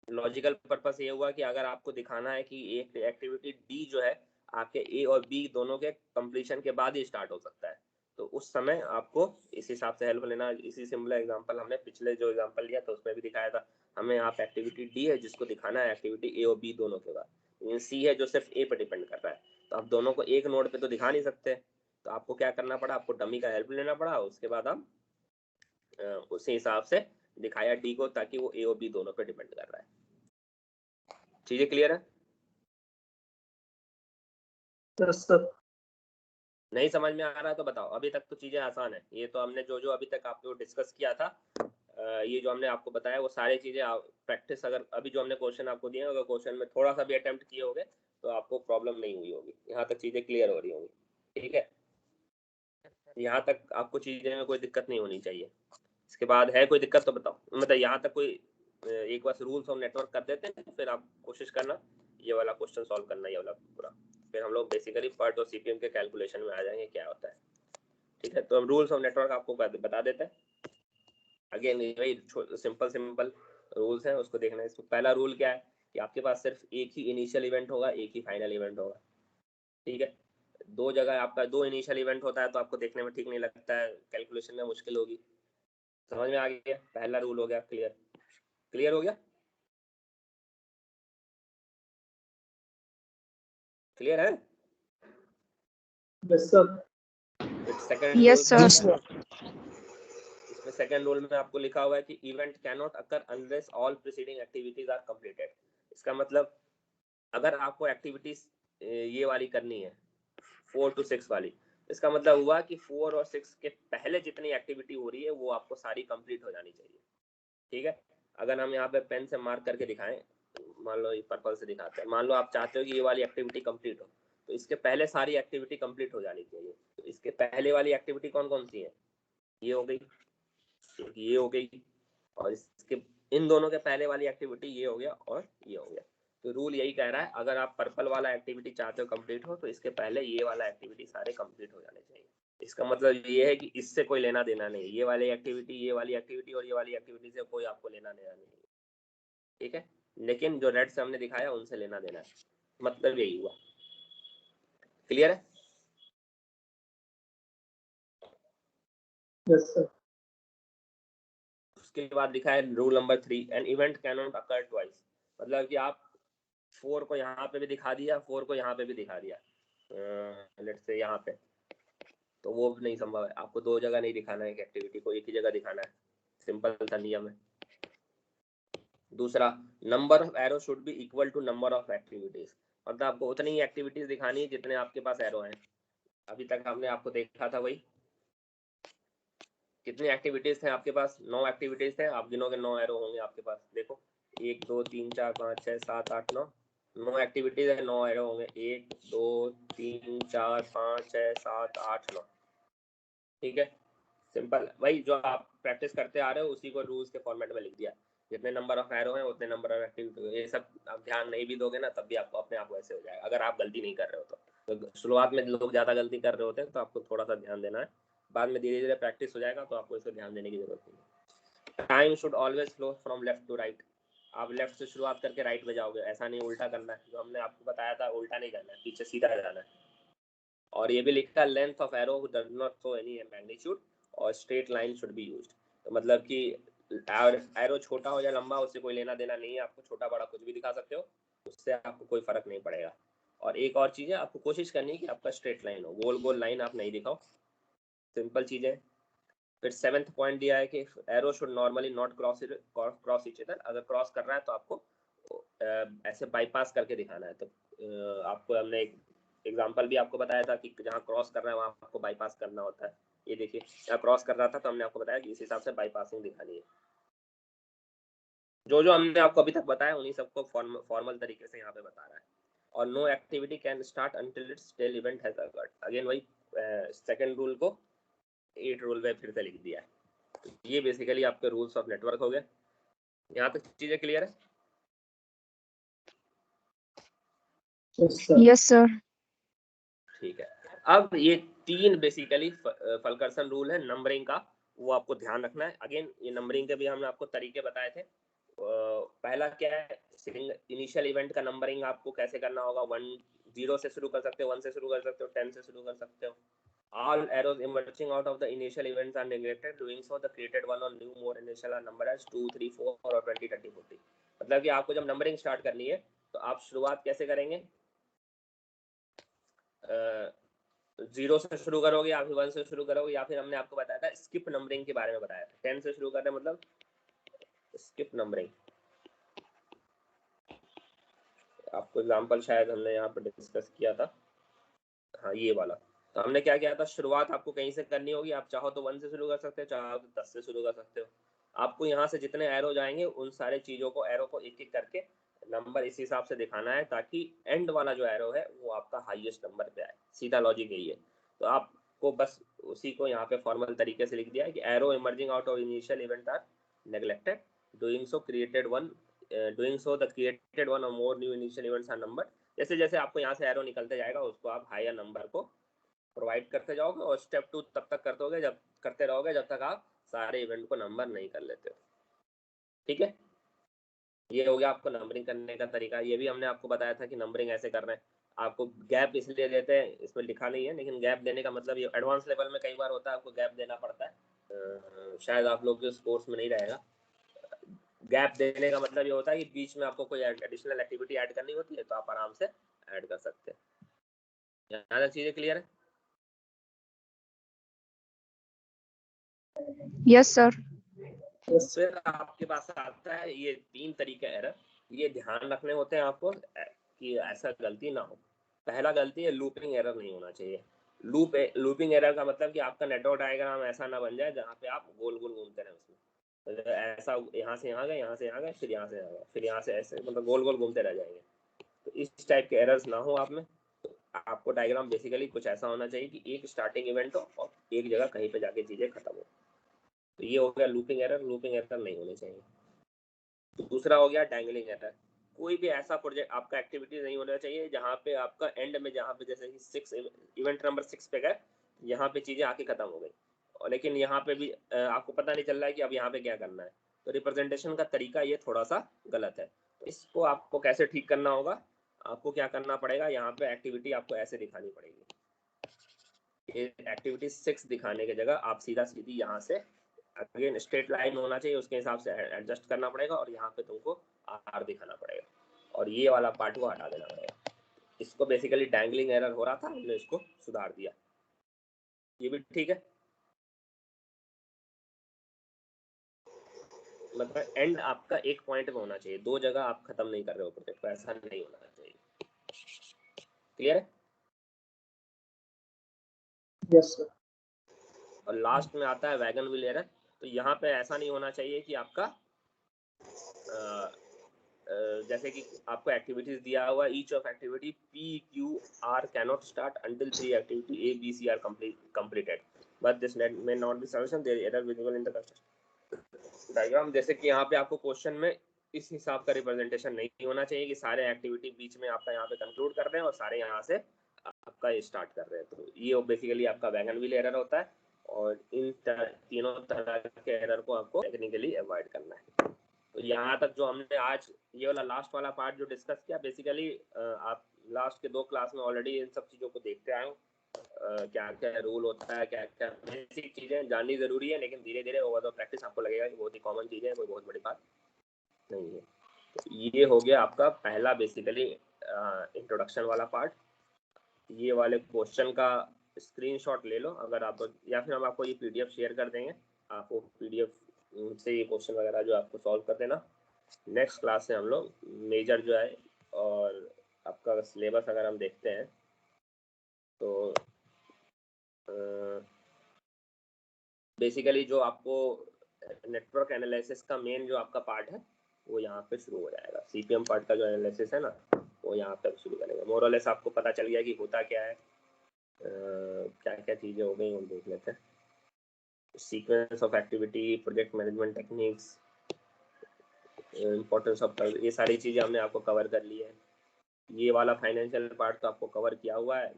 [SPEAKER 2] Logical purpose ये हुआ कि अगर आपको दिखाना है कि एक एक्टिविटी डी जो है आपके ए और बी दोनों के कंप्लीशन के बाद ही स्टार्ट हो सकता है, तो उस समय आपको इस हिसाब से हेल्प लेना। इसी सिमिलर एग्जांपल हमने पिछले जो एग्जांपल लिया था उसमें भी दिखाया था, हमें आप एक्टिविटी डी है जिसको दिखाना है एक्टिविटी ए और बी दोनों के बाद, लेकिन सी है जो सिर्फ ए पर डिपेंड कर रहा है, तो आप दोनों को एक नोड पे तो दिखा नहीं सकते, तो आपको क्या करना पड़ा, आपको डमी का हेल्प लेना पड़ा। उसके बाद आप उसी हिसाब से दिखाया डी को, ताकि वो ए और बी दोनों पे डिपेंड कर रहा है। चीजें क्लियर है?
[SPEAKER 1] सर
[SPEAKER 2] नहीं समझ में आ रहा है तो बताओ। अभी तक तो चीजें आसान है, ये तो हमने जो जो अभी तक आपको डिस्कस किया था, ये जो हमने आपको बताया वो सारी चीजें प्रैक्टिस, अगर अभी जो हमने क्वेश्चन आपको दिए अगर क्वेश्चन में थोड़ा सा भी अटेम्प्ट किए होंगे तो आपको प्रॉब्लम नहीं हुई होगी। यहाँ तक चीजें क्लियर हो रही होंगी, ठीक है? यहाँ तक आपको चीजें में कोई दिक्कत नहीं होनी चाहिए। इसके बाद है कोई दिक्कत तो बताओ, मतलब यहाँ तक कोई एक बार रूल्स ऑफ नेटवर्क कर देते हैं, फिर आप कोशिश करना ये वाला क्वेश्चन सॉल्व करना, ये वाला पूरा, फिर हम लोग बेसिकली पर्ट और सीपीएम के कैलकुलेशन में आ जाएंगे क्या होता है, ठीक है? तो हम रूल्स ऑफ नेटवर्क आपको बता देते हैं। अगेन वही सिंपल रूल्स हैं, उसको देखना है। इसमें पहला रूल क्या है कि आपके पास सिर्फ एक ही इनिशियल इवेंट होगा, एक ही फाइनल इवेंट होगा, ठीक है? दो जगह आपका दो इनिशियल इवेंट होता है तो आपको देखने में ठीक नहीं लगता है, कैलकुलेशन में मुश्किल होगी। समझ में आ गया? पहला रूल हो गया क्लियर। क्लियर हो गया? क्लियर है?
[SPEAKER 1] Yes sir.
[SPEAKER 2] Second
[SPEAKER 3] yes
[SPEAKER 2] rule,
[SPEAKER 3] sir.
[SPEAKER 2] इसमें सेकंड रूल में आपको लिखा हुआ है कि event can not occur unless all preceding activities are completed. इसका मतलब अगर आपको एक्टिविटीज ये वाली करनी है 4 to 6 वाली, इसका मतलब हुआ कि 4 और 6 के पहले जितनी एक्टिविटी हो रही है वो आपको सारी कंप्लीट हो जानी चाहिए, ठीक है? अगर हम यहाँ पे पेन से मार्क करके दिखाएं, मान लो पर्पल से दिखाते हैं, मान लो आप चाहते हो कि ये वाली एक्टिविटी कंप्लीट हो तो इसके पहले सारी एक्टिविटी कंप्लीट हो जानी चाहिए। तो इसके पहले वाली एक्टिविटी कौन कौन सी है? ये हो गई, ये हो गई, और इसके इन दोनों के पहले वाली एक्टिविटी ये हो गया और ये हो गया। तो रूल यही कह रहा है अगर आप पर्पल वाला एक्टिविटी चाहते हो कंप्लीट हो तो इसके पहले ये वाला एक्टिविटी सारे कंप्लीट हो जाने चाहिए। इसका मतलब ये है कि इससे कोई लेना देना नहीं, ये वाली एक्टिविटी, ये वाली एक्टिविटी और ये वाली एक्टिविटी से कोई आपको लेना देना नहीं, ठीक है? लेकिन जो रेड से हमने दिखाया उनसे लेना देना है, मतलब यही हुआ। क्लियर है?
[SPEAKER 1] Yes sir.
[SPEAKER 2] उसके बाद लिखा है rule number 3, an event can not occur twice. मतलब कि आप 4 को यहाँ पे भी दिखा दिया, 4 को यहाँ पे भी दिखा दिया, लेट्स से यहाँ पे, तो वो नहीं संभव है। आपको दो जगह नहीं दिखाना है एक एक्टिविटी को, एक ही जगह दिखाना है, सिंपल सा नियम है। दूसरा, number of arrow should be equal to number of activities. मतलब आपको उतनी ही एक्टिविटीज दिखानी है जितने आपके पास एरो हैं। अभी तक हमने आपको देखा था वही, कितनी एक्टिविटीज थे आपके पास? 9 एक्टिविटीज थे, आप गिनोगे 9 एरो होंगे आपके पास। देखो 1 2 3 4 5 6 7 8 9, 9 एक्टिविटीज है, 9 एरो होंगे, 1 2 3 4 5 6 7 8 9, ठीक है? सिंपल, वही जो आप प्रैक्टिस करते आ रहे हो उसी को रूल्स के फॉर्मेट में लिख दिया। जितने नंबर ऑफ एरो हैं उतने नंबर ऑफ एक्टिविटी। ये सब आप ध्यान नहीं भी दोगे ना तब भी आपको अपने आप वैसे हो जाएगा, अगर आप गलती नहीं कर रहे हो तो शुरुआत में लोग ज़्यादा गलती कर रहे होते हैं तो आपको थोड़ा सा ध्यान देना है, बाद में धीरे धीरे प्रैक्टिस हो जाएगा तो आपको इसको ध्यान देने की जरूरत नहीं है। Time should always flow from left to right. आप लेफ्ट से शुरुआत करके राइट में जाओगे, ऐसा नहीं उल्टा करना है, जो हमने आपको बताया था उल्टा नहीं करना है, पीछे सीधा जाना है। और ये भी लिखा है length of arrow does not show any magnitude और straight line should be used. तो मतलब कि एरो छोटा हो या लंबा उससे कोई लेना देना नहीं है, आपको छोटा बड़ा कुछ भी दिखा सकते हो, उससे आपको कोई फर्क नहीं पड़ेगा। और एक और चीज़ है, आपको कोशिश करनी है कि आपका स्ट्रेट लाइन हो, गोल गोल लाइन आप नहीं दिखाओ, सिंपल चीज़ें। फिर 7th पॉइंट दिया है कि arrow should normally not cross each other. अगर क्रॉस कर रहा है तो आपको ऐसे बाईपास करके दिखाना है। तो आपको हमने एक एग्जांपल भी आपको बताया था कि जहाँ क्रॉस कर रहा है वहाँ आपको बाईपास करना होता है। ये देखिए यहाँ क्रॉस कर रहा था तो हमने आपको बताया कि इस हिसाब से बाईपासिंग दिखानी है। जो जो हमने आपको अभी तक बताया उन्हीं सबको फॉर्मल तरीके से यहाँ पे बता रहा है। और no activity can start until its tail event has occurred. Again वही सेकंड रूल को 8 रूल में फिर से लिख दिया है। तो ये बेसिकली आपके रूल्स ऑफ नेटवर्क हो गए। यहाँ तक चीजें क्लियर है?
[SPEAKER 3] Yes sir.
[SPEAKER 2] ठीक है। अब ये 3 बेसिकली फलकरसन रूल है नंबरिंग का, वो आपको ध्यान रखना है। अगेन ये नंबरिंग के भी हमने आपको तरीके बताए थे। पहला क्या है, इनिशियल इवेंट का नंबरिंग आपको कैसे करना होगा। 0 से शुरू कर सकते हो, 1 से शुरू कर सकते हो, 10 से शुरू कर सकते हो। All arrows emerging out of the initial events are neglected. Doing so, the created one or new more initial are numbered as 2, 3, 4 और 20, 30, 40। मतलब कि आपको जब नंबरिंग स्टार्ट करनी है तो आप शुरुआत कैसे करेंगे? 0 से शुरू करोगे या फिर 1 से शुरू करोगे, या फिर हमने आपको बताया था स्किप नंबरिंग के बारे में बताया था। 10 से शुरू करना मतलब स्किप नंबरिंग। आपको एग्जांपल शायद हमने यहाँ पर डिस्कस किया था, हाँ ये वाला। तो हमने क्या किया था, शुरुआत आपको कहीं से करनी होगी, आप चाहो तो 1 से शुरू कर सकते हो, चाहो तो 10 से शुरू कर सकते हो। आपको यहाँ से जितने एरो जाएंगे उन सारे चीज़ों को, एरो को एक एक करके नंबर इस हिसाब से दिखाना है ताकि एंड वाला जो एरो है वो आपका हाईएस्ट नंबर पे आए। सीधा लॉजिक यही है। तो आपको बस उसी को यहाँ पे फॉर्मल तरीके से लिख दिया है कि arrow emerging out of initial event are neglected, doing so the created one or more new initial events are number. जैसे जैसे आपको यहाँ से एरो निकलते जाएगा उसको आप हायर नंबर को प्रोवाइड करते जाओगे, और स्टेप 2 तब तक करते रहोगे जब तक आप सारे इवेंट को नंबर नहीं कर लेते हो। ठीक है, ये हो गया आपको नंबरिंग करने का तरीका। ये भी हमने आपको बताया था कि नंबरिंग ऐसे कर रहे हैं। आपको गैप इसलिए देते हैं, इसमें लिखा नहीं है, लेकिन गैप देने का मतलब ये एडवांस लेवल में कई बार होता है आपको गैप देना पड़ता है, शायद आप लोग इस कोर्स में नहीं रहेगा। गैप देने का मतलब ये होता है कि बीच में आपको कोई एडिशनल एक्टिविटी ऐड करनी होती है तो आप आराम से ऐड कर सकते हैं। यहाँ तक चीजें क्लियर है?
[SPEAKER 3] Yes sir.
[SPEAKER 2] फिर आपके पास आता है ये 3 तरीके एरर। ये ध्यान रखने होते हैं आपको कि ऐसा गलती ना हो। पहला गलती है लूपिंग एरर नहीं होना चाहिए। लूपिंग एरर का मतलब कि आपका नेटवर्क डायग्राम ऐसा ना बन जाए जहाँ पे आप गोल गोल घूमते रहे उसमें। तो ऐसा यहाँ से यहाँ गए, यहाँ से यहाँ गए, फिर यहाँ से यहाँ गए, फिर यहाँ से ऐसे, मतलब गोल गोल घूमते रह जाएंगे। तो इस टाइप के एरर्स ना हो आप में। तो आपको डायग्राम बेसिकली कुछ ऐसा होना चाहिए कि एक स्टार्टिंग इवेंट हो और एक जगह कहीं पे जाके चीजें खत्म हो। तो ये हो गया लूपिंग एरर नहीं होनी चाहिए। दूसरा हो गया डैंगलिंग एरर। कोई भी ऐसा प्रोजेक्ट आपका एक्टिविटी नहीं होना चाहिए जहाँ पे आपका एंड में, जहाँ पे जैसे कि इवेंट नंबर 6 पे गए, यहाँ पे चीजें आके खत्म हो गई और लेकिन यहाँ पे भी आपको पता नहीं चल रहा है कि अब यहाँ पे क्या करना है। तो रिप्रेजेंटेशन का तरीका ये थोड़ा सा गलत है। तो इसको आपको कैसे ठीक करना होगा, आपको क्या करना पड़ेगा, यहाँ पे एक्टिविटी आपको ऐसे दिखानी पड़ेगी। ये एक्टिविटी 6 दिखाने की जगह आप सीधा सीधी यहाँ से, अगेन स्ट्रेट लाइन होना चाहिए, उसके हिसाब से एडजस्ट करना पड़ेगा और यहाँ पे तुमको आर दिखाना पड़ेगा और ये वाला पार्ट को हटा देना पड़ेगा। इसको बेसिकली डैंगलिंग एरर हो रहा था, हमने इसको सुधार दिया। ये भी ठीक है, मतलब एंड आपका एक पॉइंट में होना चाहिए, 2 जगह आप खत्म नहीं कर रहे हो प्रोजेक्ट को, ऐसा नहीं होना चाहिए। क्लियर है?
[SPEAKER 1] Yes sir.
[SPEAKER 2] और लास्ट में आता है वैगन व्हील एरर। तो यहाँ पे ऐसा नहीं होना चाहिए कि आपका जैसे कि आपको एक्टिविटीज दिया हुआ, each of activity P Q R cannot start until 3 activity A B C are completed but this may not be solution, there error visible in the diagram. जैसे कि यहाँ पे आपको क्वेश्चन में इस हिसाब का रिप्रेजेंटेशन नहीं होना चाहिए कि सारे एक्टिविटी बीच में आपका यहाँ पे कंक्लूड कर रहे हैं और सारे यहाँ से आपका स्टार्ट कर रहे हैं। तो ये बेसिकली आपका वैगन व्हील एरर होता है और इन तीनों तरह के एरर को आपको टेक्निकली अवॉइड करना है। तो यहाँ तक जो हमने आज ये वाला लास्ट वाला पार्ट जो डिस्कस किया, बेसिकली आप लास्ट के 2 क्लास में ऑलरेडी इन सब चीज़ों को देखते आए हो। क्या क्या रूल होता है, क्या क्या बेसिक चीज़ें जाननी ज़रूरी है, लेकिन धीरे धीरे ओवर द प्रैक्टिस आपको लगेगा कि बहुत ही कॉमन चीज़ें हैं, कोई बहुत बड़ी बात नहीं है। तो ये हो गया आपका पहला बेसिकली इंट्रोडक्शन वाला पार्ट। ये वाले क्वेश्चन का स्क्रीनशॉट ले लो अगर आप, या फिर हम आपको ये PDF शेयर कर देंगे, आप वो PDF से ये क्वेश्चन वगैरह जो आपको सॉल्व कर देना। नेक्स्ट क्लास से हम लोग मेजर जो है और आपका सिलेबस अगर हम देखते हैं तो बेसिकली जो आपको नेटवर्क एनालिसिस का मेन जो आपका पार्ट है वो यहाँ पे शुरू हो जाएगा। CPM पार्ट का जो एनालिसिस है ना वो यहाँ पे शुरू करेंगे। मोरलेस आपको पता चल गया कि होता क्या है, क्या क्या चीज़ें हो गई हम देख लेते हैं। Sequence of activity, project management techniques, importance of, ये सारी चीज़ें हमने आपको कवर कर ली है। ये वाला फाइनेंशियल पार्ट तो आपको कवर किया हुआ है,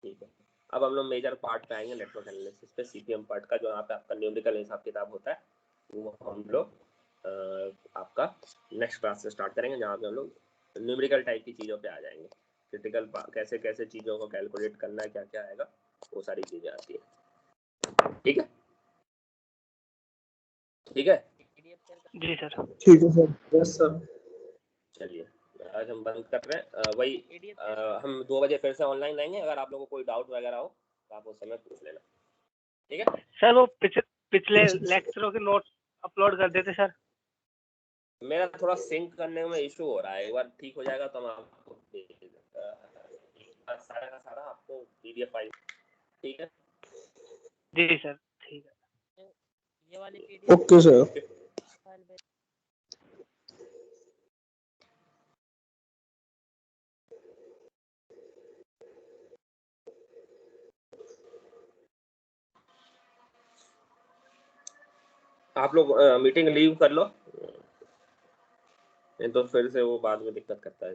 [SPEAKER 2] ठीक है। अब हम लोग मेजर पार्ट पे आएंगे, नेटवर्क एनालिसिस पे। CPM पार्ट का जो यहाँ पे आपका न्यूमेरिकल हिसाब किताब होता है वो हम लोग आपका नेक्स्ट क्लास से स्टार्ट करेंगे, जहाँ पे हम लोग न्यूमेरिकल टाइप की चीज़ों पे आ जाएंगे। क्रिटिकल कैसे कैसे चीज़ों को कैलकुलेट करना है, क्या क्या आएगा, वो सारी चीज़ें आती है। ठीक है, ठीक है
[SPEAKER 5] जी सर।
[SPEAKER 1] ठीक है सर। Yes sir.
[SPEAKER 2] चलिए आज हम बंद कर रहे हैं। वही हम 2 बजे फिर से ऑनलाइन रहेंगे। अगर आप लोगों को कोई डाउट वगैरह हो तो आप उस समय पूछ लेना, ठीक है
[SPEAKER 5] सर वो पिछले लेक्चरों के नोट्स अपलोड कर देते सर।
[SPEAKER 2] मेरा थोड़ा सिंक करने में इशू हो रहा है, एक बार ठीक हो जाएगा तो मैं आपको सारा का सारा आपको पीडीएफ फाइल, ठीक है?
[SPEAKER 5] जी सर ठीक है।
[SPEAKER 4] ये वाली पीडीएफ
[SPEAKER 1] ओके सर।
[SPEAKER 4] फाइल भेज।
[SPEAKER 2] आप लोग मीटिंग लीव कर लो, नहीं तो फिर से वो बाद में दिक्कत करता है।